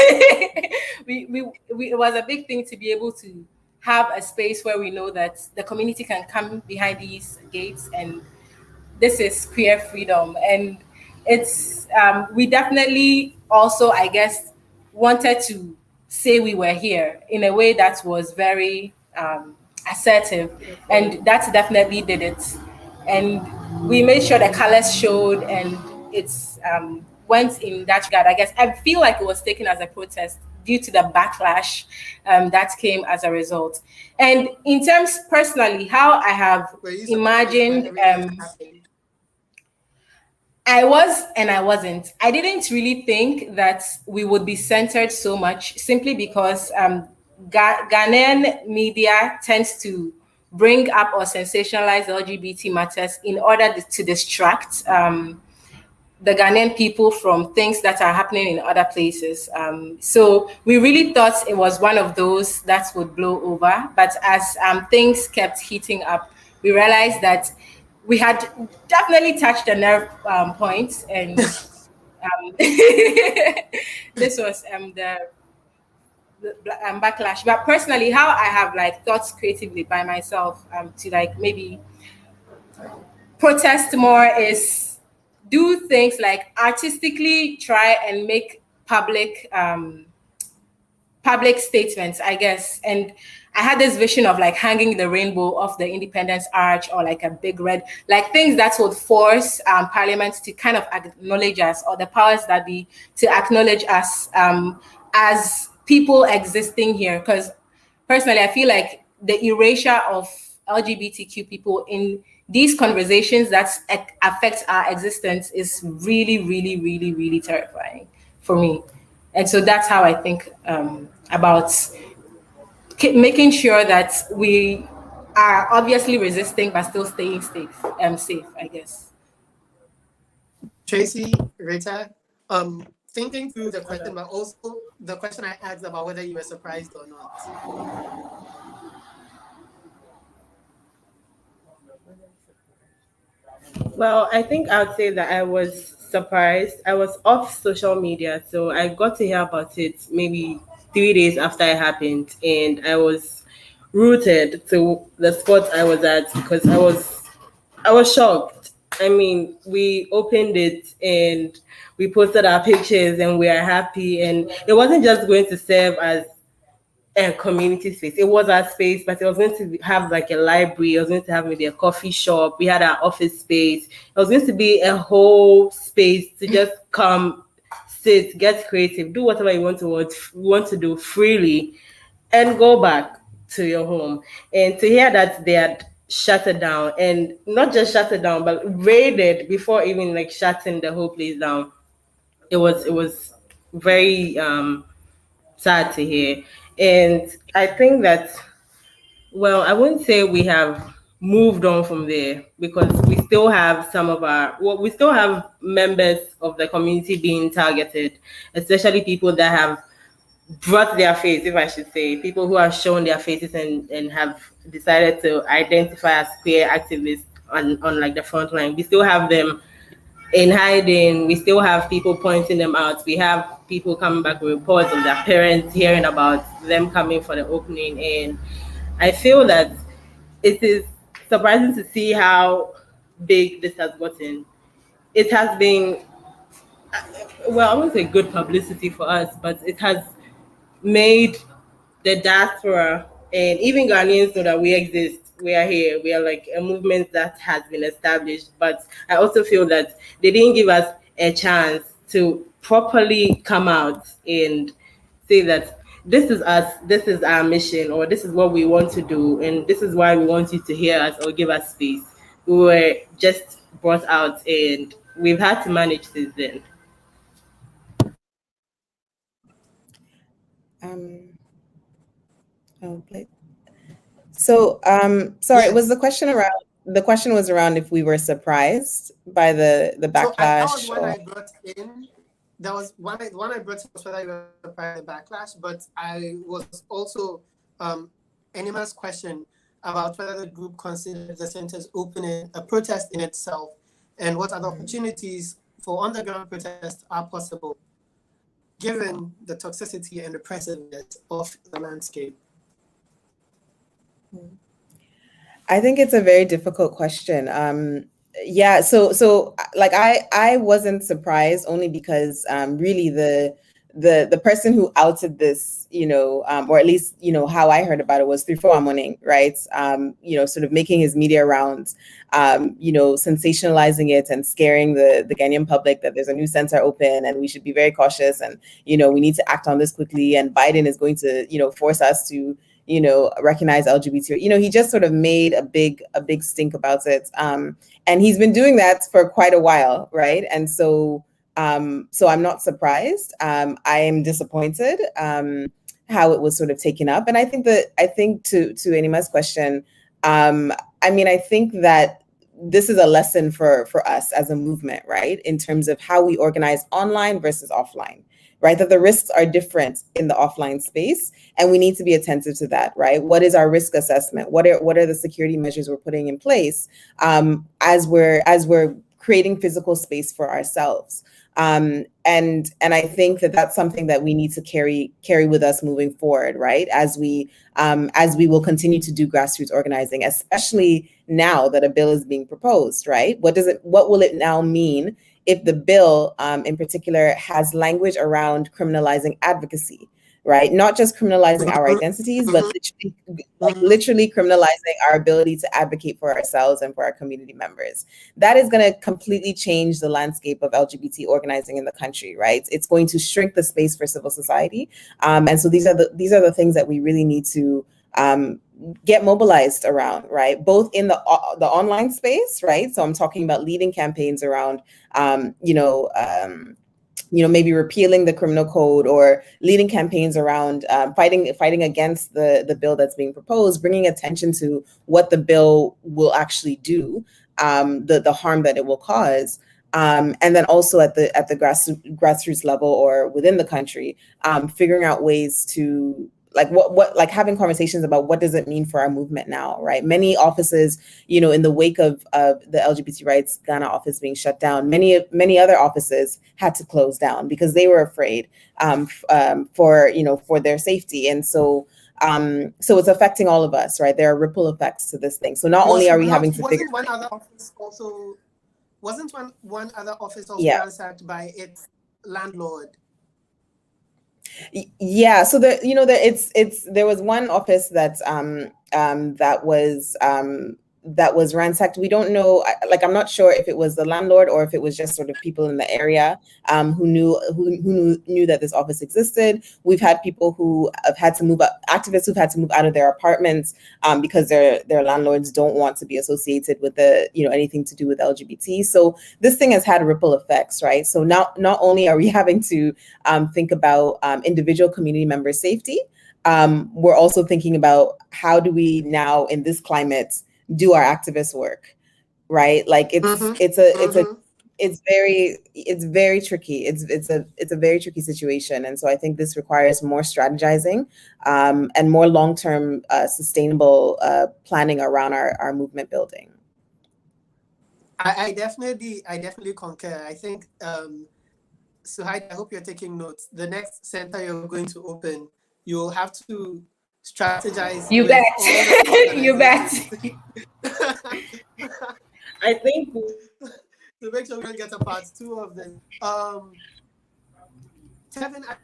It was a big thing to be able to have a space where we know that the community can come behind these gates and this is queer freedom. And it's, we definitely also, I guess, wanted to say we were here in a way that was very assertive, and that definitely did it. And we made sure the colors showed, and it's went in that regard. I guess I feel like it was taken as a protest due to the backlash that came as a result. And in terms personally, how I have imagined I was and I wasn't. I didn't really think that we would be centered so much, simply because Ghanaian media tends to bring up or sensationalize LGBT matters in order to distract the Ghanaian people from things that are happening in other places. So we really thought it was one of those that would blow over. But as things kept heating up, we realized that we had definitely touched a nerve point, and this was the backlash. But personally, how I have thought creatively by myself to maybe protest more is do things like artistically try and make public statements, I guess. And I had this vision of hanging the rainbow off the Independence Arch, or a big red, things that would force Parliament to kind of acknowledge us, or the powers that be to acknowledge us as people existing here. Because personally, I feel like the erasure of LGBTQ people in these conversations that affect our existence is really, really, really, really terrifying for me. And so that's how I think about making sure that we are obviously resisting, but still staying safe, I guess. Tracy, Rita, thinking through the question, but also the question I asked about whether you were surprised or not. Well, I think I would say that I was surprised. I was off social media, so I got to hear about it maybe 3 days after it happened, and I was rooted to the spot I was at because I was shocked. I mean, we opened it and we posted our pictures and we are happy, and it wasn't just going to serve as a community space. It was our space, but it was going to have like a library. It was going to have maybe a coffee shop. We had our office space. It was going to be a whole space to just come, sit, get creative, do whatever you want to do freely, and go back to your home. And to hear that they had shut it down, and not just shut it down, but raided before even like shutting the whole place down, it was very sad to hear. And I think that, well, I wouldn't say we have moved on from there, because we still have we still have members of the community being targeted, especially people that have brought their face, if I should say, people who have shown their faces and have decided to identify as queer activists on like the front line. We still have them in hiding. We still have people pointing them out. We have people coming back with reports of their parents hearing about them coming for the opening. And I feel that it is surprising to see how big this has gotten. It has been, well, I won't say good publicity for us, but it has made the diaspora and even Ghanaians know that we exist. We are here. We are like a movement that has been established. But I also feel that they didn't give us a chance to properly come out and say that this is us, this is our mission, or this is what we want to do, and this is why we want you to hear us or give us space. We were just brought out, and we've had to manage since then. So, sorry, Yes. was the question around? The question was around if we were surprised by the backlash. That was one I brought in. That was one I brought in was whether you were surprised by the backlash, but I was also Anima's question about whether the group considered the centers opening a protest in itself, and what other opportunities for underground protests are possible, given the toxicity and oppressiveness of the landscape. I think it's a very difficult question. Yeah, so like I wasn't surprised, only because really the person who outed this, or at least how I heard about it, was 3-4 Morning, right? Sort of making his media rounds, sensationalizing it and scaring the Ghanaian public that there's a new center open and we should be very cautious, and we need to act on this quickly, and Biden is going to force us to recognize LGBT. He just sort of made a big stink about it. And he's been doing that for quite a while, right? And so I'm not surprised. I am disappointed how it was sort of taken up. And I think to Anima's question, I think that this is a lesson for us as a movement, right? In terms of how we organize online versus offline. Right, that the risks are different in the offline space, and we need to be attentive to that. Right, what is our risk assessment? What are the security measures we're putting in place as we're creating physical space for ourselves? And I think that that's something that we need to carry with us moving forward. Right, as we will continue to do grassroots organizing, especially now that a bill is being proposed. Right, what will it now mean if the bill in particular has language around criminalizing advocacy, right? Not just criminalizing our identities, but literally criminalizing our ability to advocate for ourselves and for our community members. That is going to completely change the landscape of LGBT organizing in the country, right? It's going to shrink the space for civil society. And so these are the things that we really need to get mobilized around, right? Both in the online space, right? So I'm talking about leading campaigns around, maybe repealing the criminal code, or leading campaigns around fighting against the bill that's being proposed, bringing attention to what the bill will actually do, the harm that it will cause. And then also at the grassroots level or within the country, figuring out ways to like having conversations about what does it mean for our movement now, right? Many offices, in the wake of the LGBT Rights Ghana office being shut down, many other offices had to close down because they were afraid for their safety. And so it's affecting all of us, right? There are ripple effects to this thing. So not only are we having to figure one other office also Yeah. ransacked by its landlord? Yeah, so there was one office that was ransacked. We don't know, like, I'm not sure if it was the landlord or if it was just sort of people in the area who knew that this office existed. We've had people who have had to move up, activists who've had to move out of their apartments because their landlords don't want to be associated with anything to do with LGBT. So this thing has had ripple effects, right? So not only are we having to think about individual community member safety, we're also thinking about how do we now in this climate do our activist work, right? Like it's very tricky. It's a very tricky situation, and so I think this requires more strategizing and more long-term sustainable planning around our movement building. I definitely concur. I think Suhaida, I hope you're taking notes. The next center you're going to open, you'll have to strategize. You bet. You bet. I think to make sure we don't get a part 2 of this. Tevin, I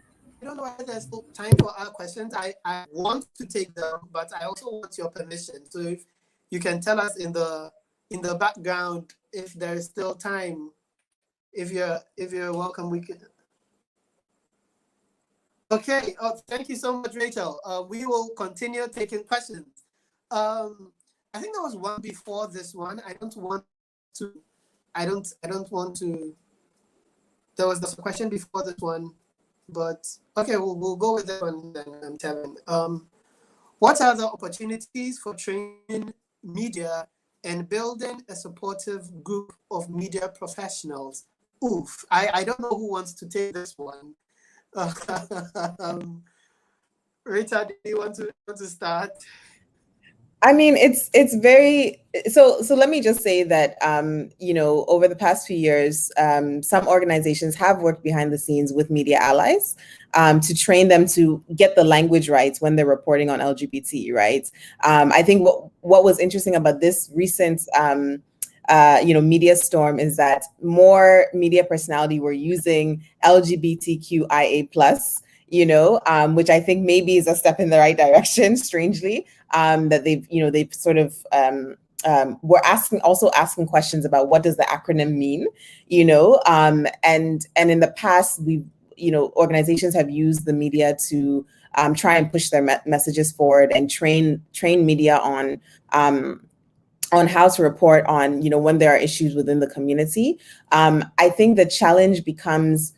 don't know whether there's still time for our questions. I want to take them, but I also want your permission. So if you can tell us in the background if there is still time. If you're welcome, we can. Okay. Oh, thank you so much, Rachel. We will continue taking questions. I think there was one before this one. I don't want to. There was a question before this one, but okay, we'll go with that one then, Tevin. What are the opportunities for training media and building a supportive group of media professionals? Oof, I don't know who wants to take this one. Rita, do you want to start? I mean, it's very so let me just say that over the past few years, some organizations have worked behind the scenes with media allies to train them to get the language right when they're reporting on LGBT, right? I think what was interesting about this recent media storm is that more media personality were using LGBTQIA+, which I think maybe is a step in the right direction, strangely, that they've sort of we're asking questions about what does the acronym mean, and in the past organizations have used the media to try and push their messages forward and train media on how to report on, when there are issues within the community. I think the challenge becomes,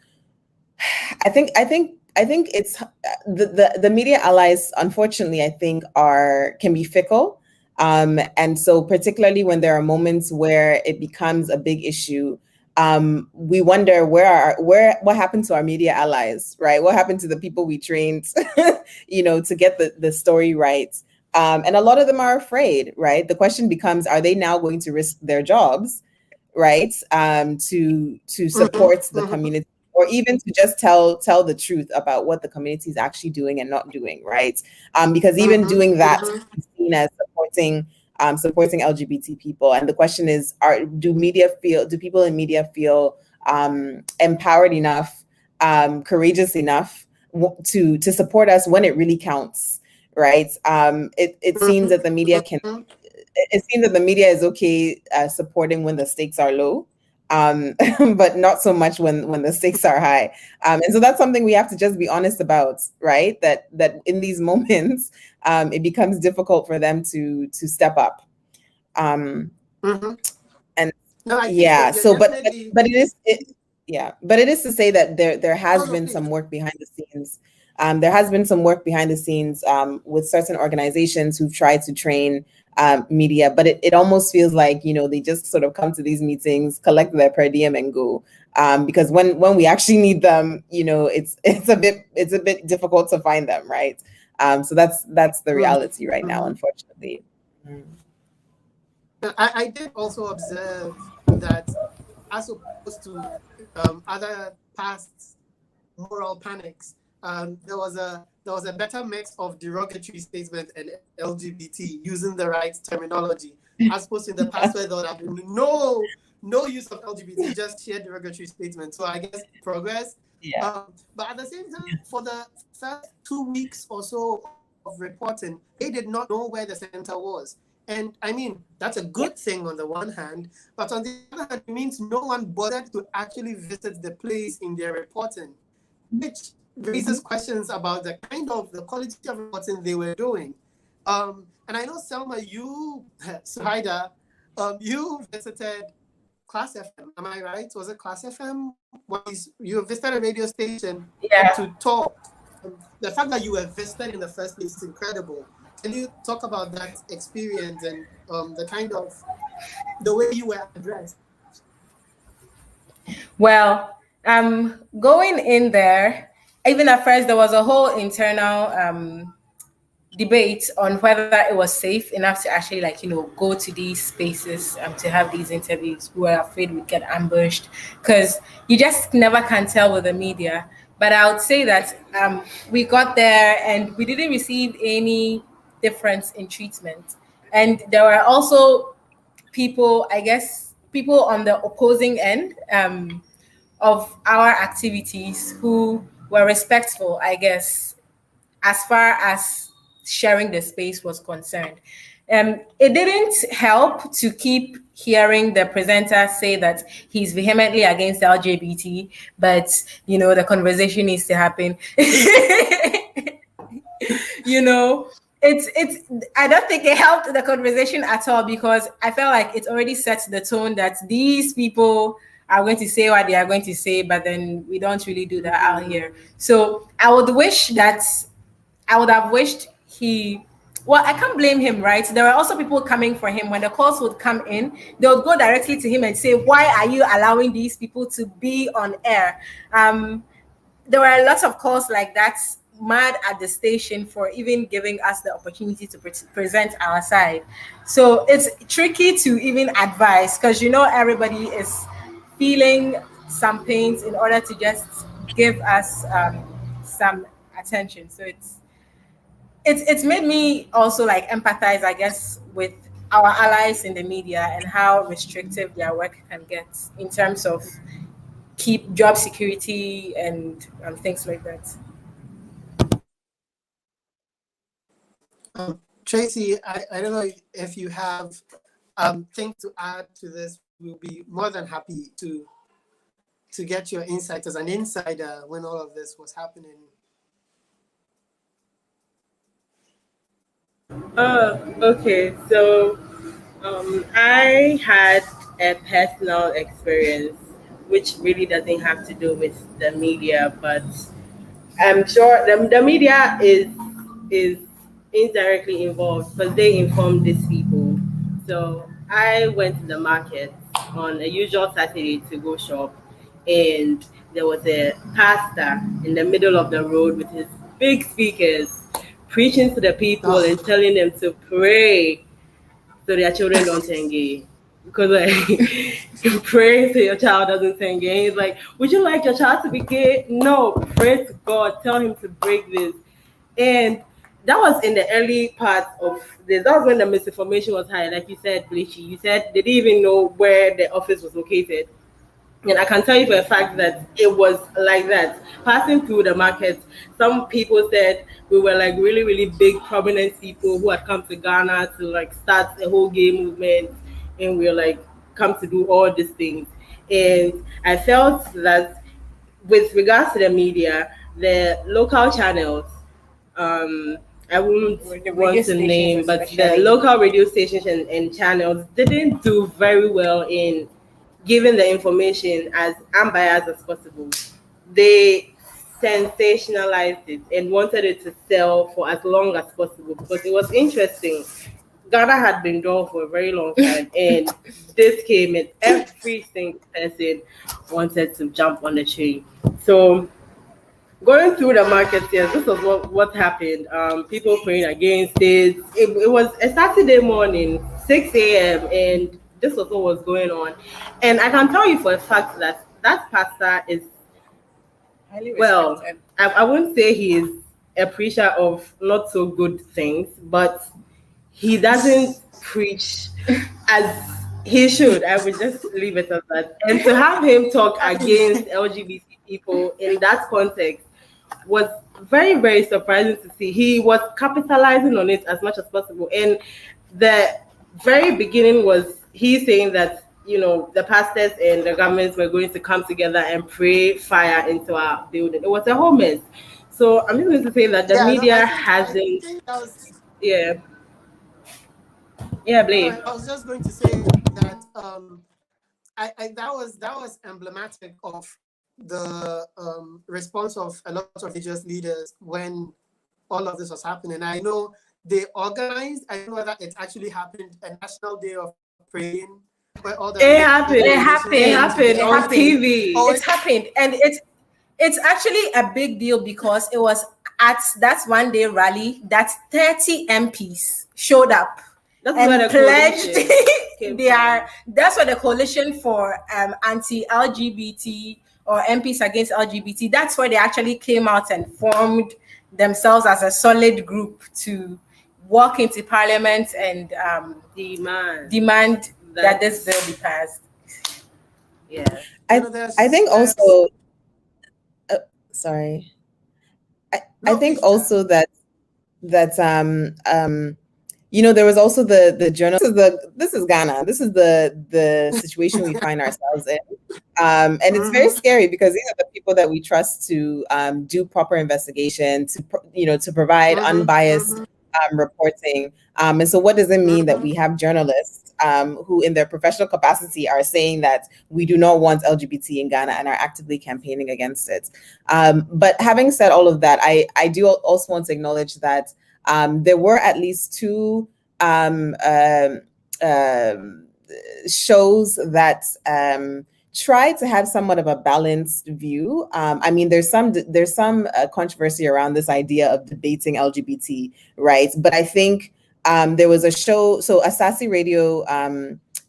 I think it's the media allies, unfortunately, I think can be fickle. And so particularly when there are moments where it becomes a big issue, we wonder what happened to our media allies, right? What happened to the people we trained, to get the story right? And a lot of them are afraid, right? The question becomes, are they now going to risk their jobs, right? To support the community, or even to just tell the truth about what the community is actually doing and not doing, right? Because even doing that is seen as supporting LGBT people. And the question is, do people in media feel empowered enough, courageous enough to support us when it really counts? Right. It seems that the media is okay supporting when the stakes are low, but not so much when the stakes are high. And so that's something we have to just be honest about, right? That in these moments, it becomes difficult for them to step up. And no, yeah, so but it is to say that there has been some work behind the scenes. There has been some work behind the scenes with certain organizations who've tried to train media, but it almost feels like, they just sort of come to these meetings, collect their per diem and go. Because when we actually need them, it's a bit difficult to find them, right? So that's the reality right now, unfortunately. I did also observe that, as opposed to other past moral panics, there was a better mix of derogatory statement and LGBT using the right terminology, as opposed to in the past where there would have been no use of LGBT, just sheer derogatory statement. So I guess progress, Yeah. But at the same time, for the first 2 weeks or so of reporting, they did not know where the center was. And I mean, that's a good thing on the one hand, but on the other hand, it means no one bothered to actually visit the place in their reporting, which raises questions about the quality of reporting they were doing. And I know, Selma, you, Suhaida, you visited Class FM. Am I right? Was it Class FM? You visited a radio station to talk. The fact that you were visited in the first place is incredible. Can you talk about that experience and the way you were addressed? Well, going in there, even at first, there was a whole internal debate on whether it was safe enough to actually, go to these spaces to have these interviews. We were afraid we'd get ambushed because you just never can tell with the media. But I would say that we got there and we didn't receive any difference in treatment. And there were also people, I guess, people on the opposing end of our activities who were respectful, I guess, as far as sharing the space was concerned. It didn't help to keep hearing the presenter say that he's vehemently against LGBT, but the conversation needs to happen. It's I don't think it helped the conversation at all, because I felt like it already sets the tone that these people are going to say what they are going to say, but then we don't really do that out here. So I would have wished I can't blame him, right? There were also people coming for him. When the calls would come in, they would go directly to him and say, why are you allowing these people to be on air? There were lots of calls like that, mad at the station for even giving us the opportunity to present our side. So it's tricky to even advise, because everybody is feeling some pains in order to just give us some attention. So it's made me also empathize, I guess, with our allies in the media and how restrictive their work can get in terms of keep job security and things like that. Tracy, I don't know if you have things to add to this. We'll be more than happy to get your insight as an insider when all of this was happening. Okay. So I had a personal experience which really doesn't have to do with the media, but I'm sure the media is indirectly involved because they inform these people. So I went to the market on a usual Saturday to go shop, and there was a pastor in the middle of the road with his big speakers preaching to the people and telling them to pray so their children don't turn gay. Because you pray so your child doesn't turn gay. He's like, would you like your child to be gay? No, pray to God, tell him to break this. And that was in the early part of this. That was when the misinformation was high. Like you said, Bleachy, you said they didn't even know where the office was located. And I can tell you for a fact that it was like that. Passing through the market, some people said we were really, really big, prominent people who had come to Ghana to start a whole gay movement, and we were come to do all these things. And I felt that with regards to the media, the local channels, I wouldn't want to name, but the local radio stations and channels didn't do very well in giving the information as unbiased as possible. They sensationalized it and wanted it to sell for as long as possible because it was interesting. Ghana had been dull for a very long time, and this came and every single person wanted to jump on the train. So going through the market, yes, this was what happened. People praying against it. It was a Saturday morning, 6 a.m., and this was what was going on. And I can tell you for a fact that pastor is, well, I wouldn't say he is a preacher of not so good things, but he doesn't preach as he should. I would just leave it at that. And to have him talk against LGBTQ people in that context was very, very surprising to see. He was capitalizing on it as much as possible. And the very beginning was he saying that, you know, the pastors and the governments were going to come together and pray fire into our building. It was a whole mess. So I'm just going to say that the media hasn't. I think that was, Yeah, Blake. I was just going to say that that was emblematic of the response of a lot of religious leaders when all of this was happening. I know they organized, I don't know whether it actually happened, a national day of praying where all the It happened on TV. It happened, and it's actually a big deal because it was at that one day rally that 30 MPs showed up and pledged that's what the coalition for anti-LGBT or MPs against LGBT, that's where they actually came out and formed themselves as a solid group to walk into parliament and demand that this bill be passed. Yeah. I think also sorry. I think also that you know, there was also the journal. This is Ghana. This is the situation we find ourselves in, and it's very scary because these are the people that we trust to do proper investigation, to provide unbiased reporting. And so, what does it mean that we have journalists who, in their professional capacity, are saying that we do not want LGBT in Ghana and are actively campaigning against it? But having said all of that, I do also want to acknowledge that. There were at least two shows that tried to have somewhat of a balanced view. I mean, there's some controversy around this idea of debating LGBT rights, but I think there was a show. So Asasi Radio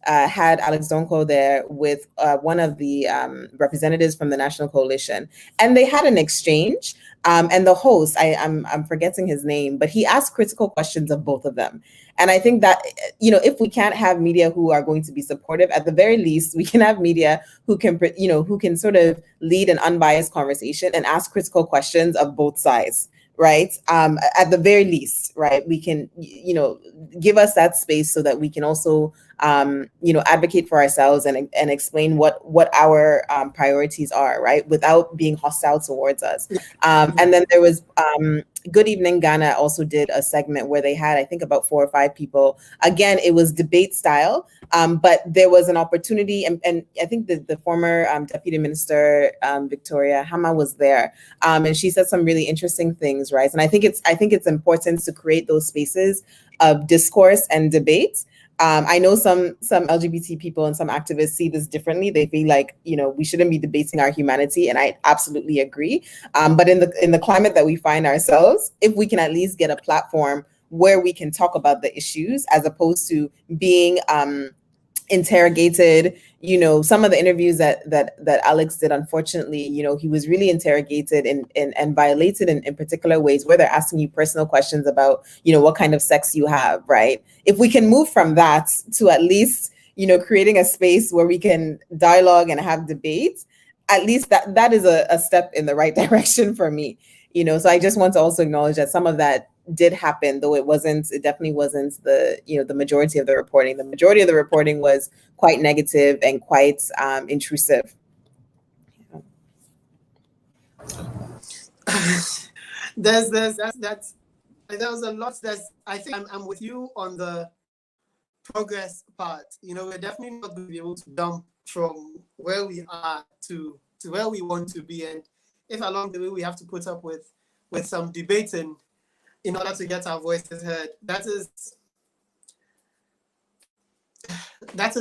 had Alex Donko there with one of the representatives from the National Coalition, and they had an exchange. And the host, I'm forgetting his name, but he asked critical questions of both of them. And I think that, you know, if we can't have media who are going to be supportive, at the very least, we can have media who can, who can sort of lead an unbiased conversation and ask critical questions of both sides. Right. At the very least, right, we can, give us that space so that we can also, advocate for ourselves and explain what our priorities are, right, without being hostile towards us. And then there was Good Evening Ghana also did a segment where they had, I think, about 4 or 5 people. Again, it was debate style, but there was an opportunity, and I think the former Deputy Minister Victoria Hama was there, and she said some really interesting things, right? And I think it's important to create those spaces of discourse and debate. I know some LGBT people and some activists see this differently. They feel like, we shouldn't be debating our humanity, and I absolutely agree. But in the climate that we find ourselves, if we can at least get a platform where we can talk about the issues as opposed to being interrogated, some of the interviews that Alex did, unfortunately, he was really interrogated and violated in particular ways where they're asking you personal questions about, what kind of sex you have, right? If we can move from that to at least, creating a space where we can dialogue and have debates, at least that is a step in the right direction for me. So I just want to also acknowledge that some of that did happen, though it definitely wasn't the majority of the reporting. The majority of the reporting was quite negative and quite intrusive. There was a lot. I think I'm with you on the progress part. We're definitely not going to be able to jump from where we are to where we want to be, and if along the way we have to put up with some debating in order to get our voices heard, that is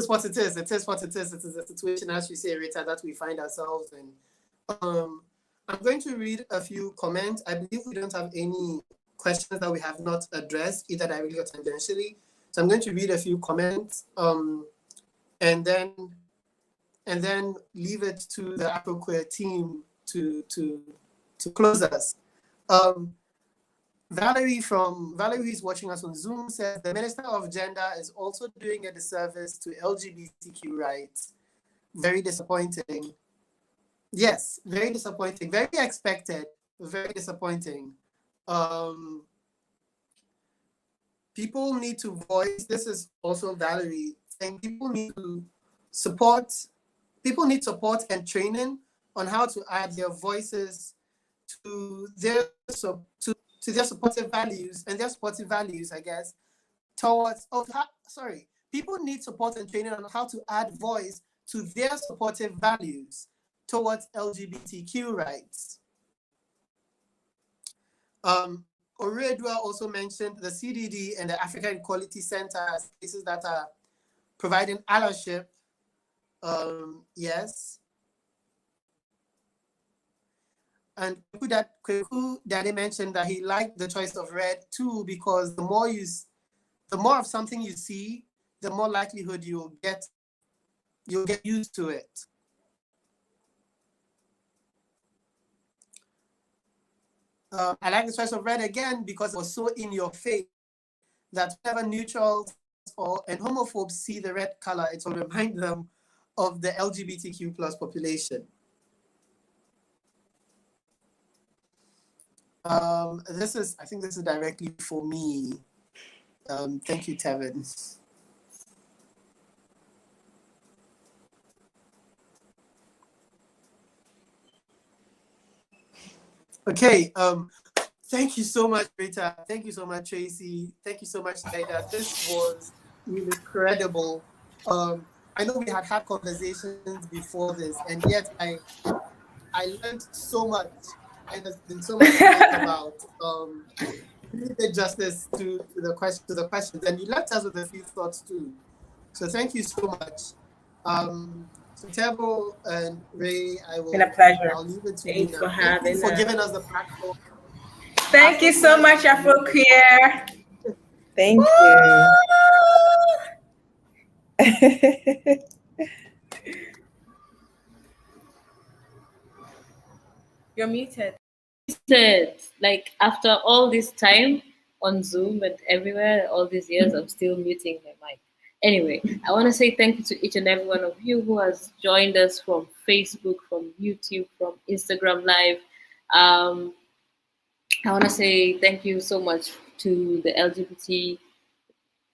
what it is. It is what it is. It is a situation, as you say, Rita, that we find ourselves in. I'm going to read a few comments. I believe we don't have any questions that we have not addressed, either directly or tangentially. So I'm going to read a few comments, and then leave it to the AfroQueer team to close us. Valerie is watching us on Zoom, says the Minister of Gender is also doing a disservice to LGBTQ rights. Very disappointing. Yes, very disappointing, very expected, very disappointing. People need to voice, this is also Valerie saying people need support and training on how to add their voices to their supportive values and their supportive values, I guess, towards, people need support and training on how to add voice to their supportive values towards LGBTQ rights. Oredua also mentioned the CDD and the African Equality Center as places that are providing allyship. Yes. And Kweku Daddy mentioned that he liked the choice of red too, because the more of something you see, the more likelihood you'll get used to it. I like the choice of red again because it was so in your face that whenever neutrals and homophobes see the red color, it will remind them of the LGBTQ plus population. I think this is directly for me. Thank you, Tevin. Okay, thank you so much, Rita. Thank you so much, Tracy. Thank you so much, Saida. This was really incredible. I know we had conversations before this, and yet I learned so much, and there's been so much to think about. Really did justice to the questions, and you left us with a few thoughts too. So thank you so much. So Tebo and Ray, It's been a pleasure. I'll leave it to Thanks you for now. having Thank you for us. giving us the platform. Thank you so much, AfroQueer. Thank you. You're muted. Like after all this time on Zoom and everywhere, all these years, I'm still muting my mic. Anyway, I want to say thank you to each and every one of you who has joined us from Facebook, from YouTube, from Instagram Live. I want to say thank you so much to the LGBT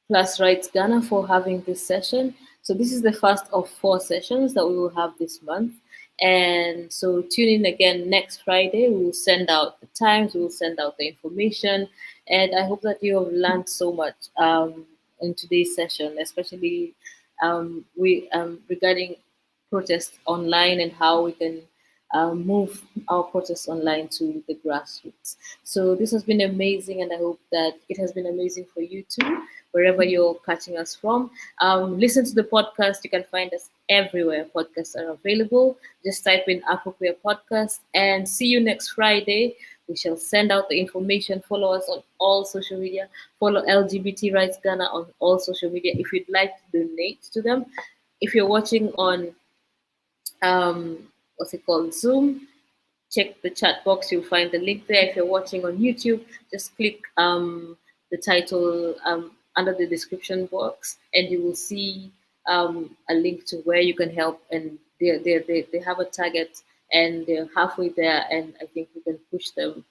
Plus Rights Ghana for having this session. So this is the first of 4 sessions that we will have this month. And so tune in again next Friday. We will send out the times, we will send out the information. And I hope that you have learned so much in today's session, especially regarding protest online and how we can move our protests online to the grassroots. So this has been amazing, and I hope that it has been amazing for you too, wherever you're catching us from. Listen to the podcast. You can find us everywhere podcasts are available. Just type in AfroQueer Podcast, and see you next Friday. We shall send out the information. Follow us on all social media. Follow LGBT Rights Ghana on all social media if you'd like to donate to them. If you're watching on Zoom, check the chat box. You'll find the link there. If you're watching on YouTube, just click the title under the description box, and you will see a link to where you can help. And they have a target, and they're halfway there, and I think we can push them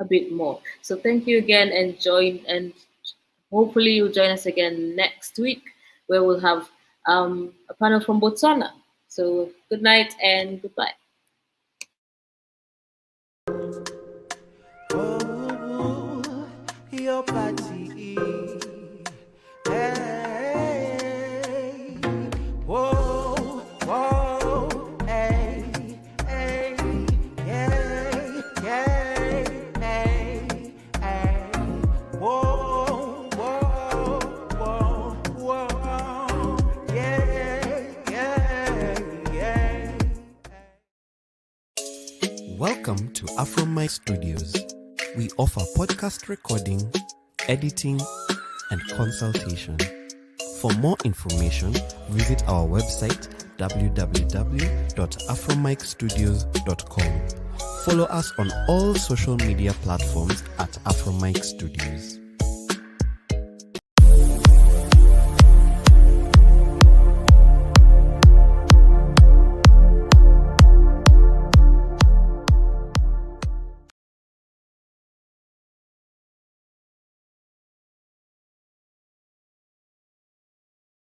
a bit more. So thank you again, and hopefully you'll join us again next week, where we'll have a panel from Botswana. So good night and goodbye. Oh, your body. Hey, whoa, whoa, hey, hey, yeah, yeah, hey, hey, whoa, whoa, whoa, whoa, yeah, yeah, yeah. Welcome to AfroMic Studios. We offer podcast recording, editing, and consultation. For more information, visit our website www.afromicstudios.com. Follow us on all social media platforms at AfroMic Studios.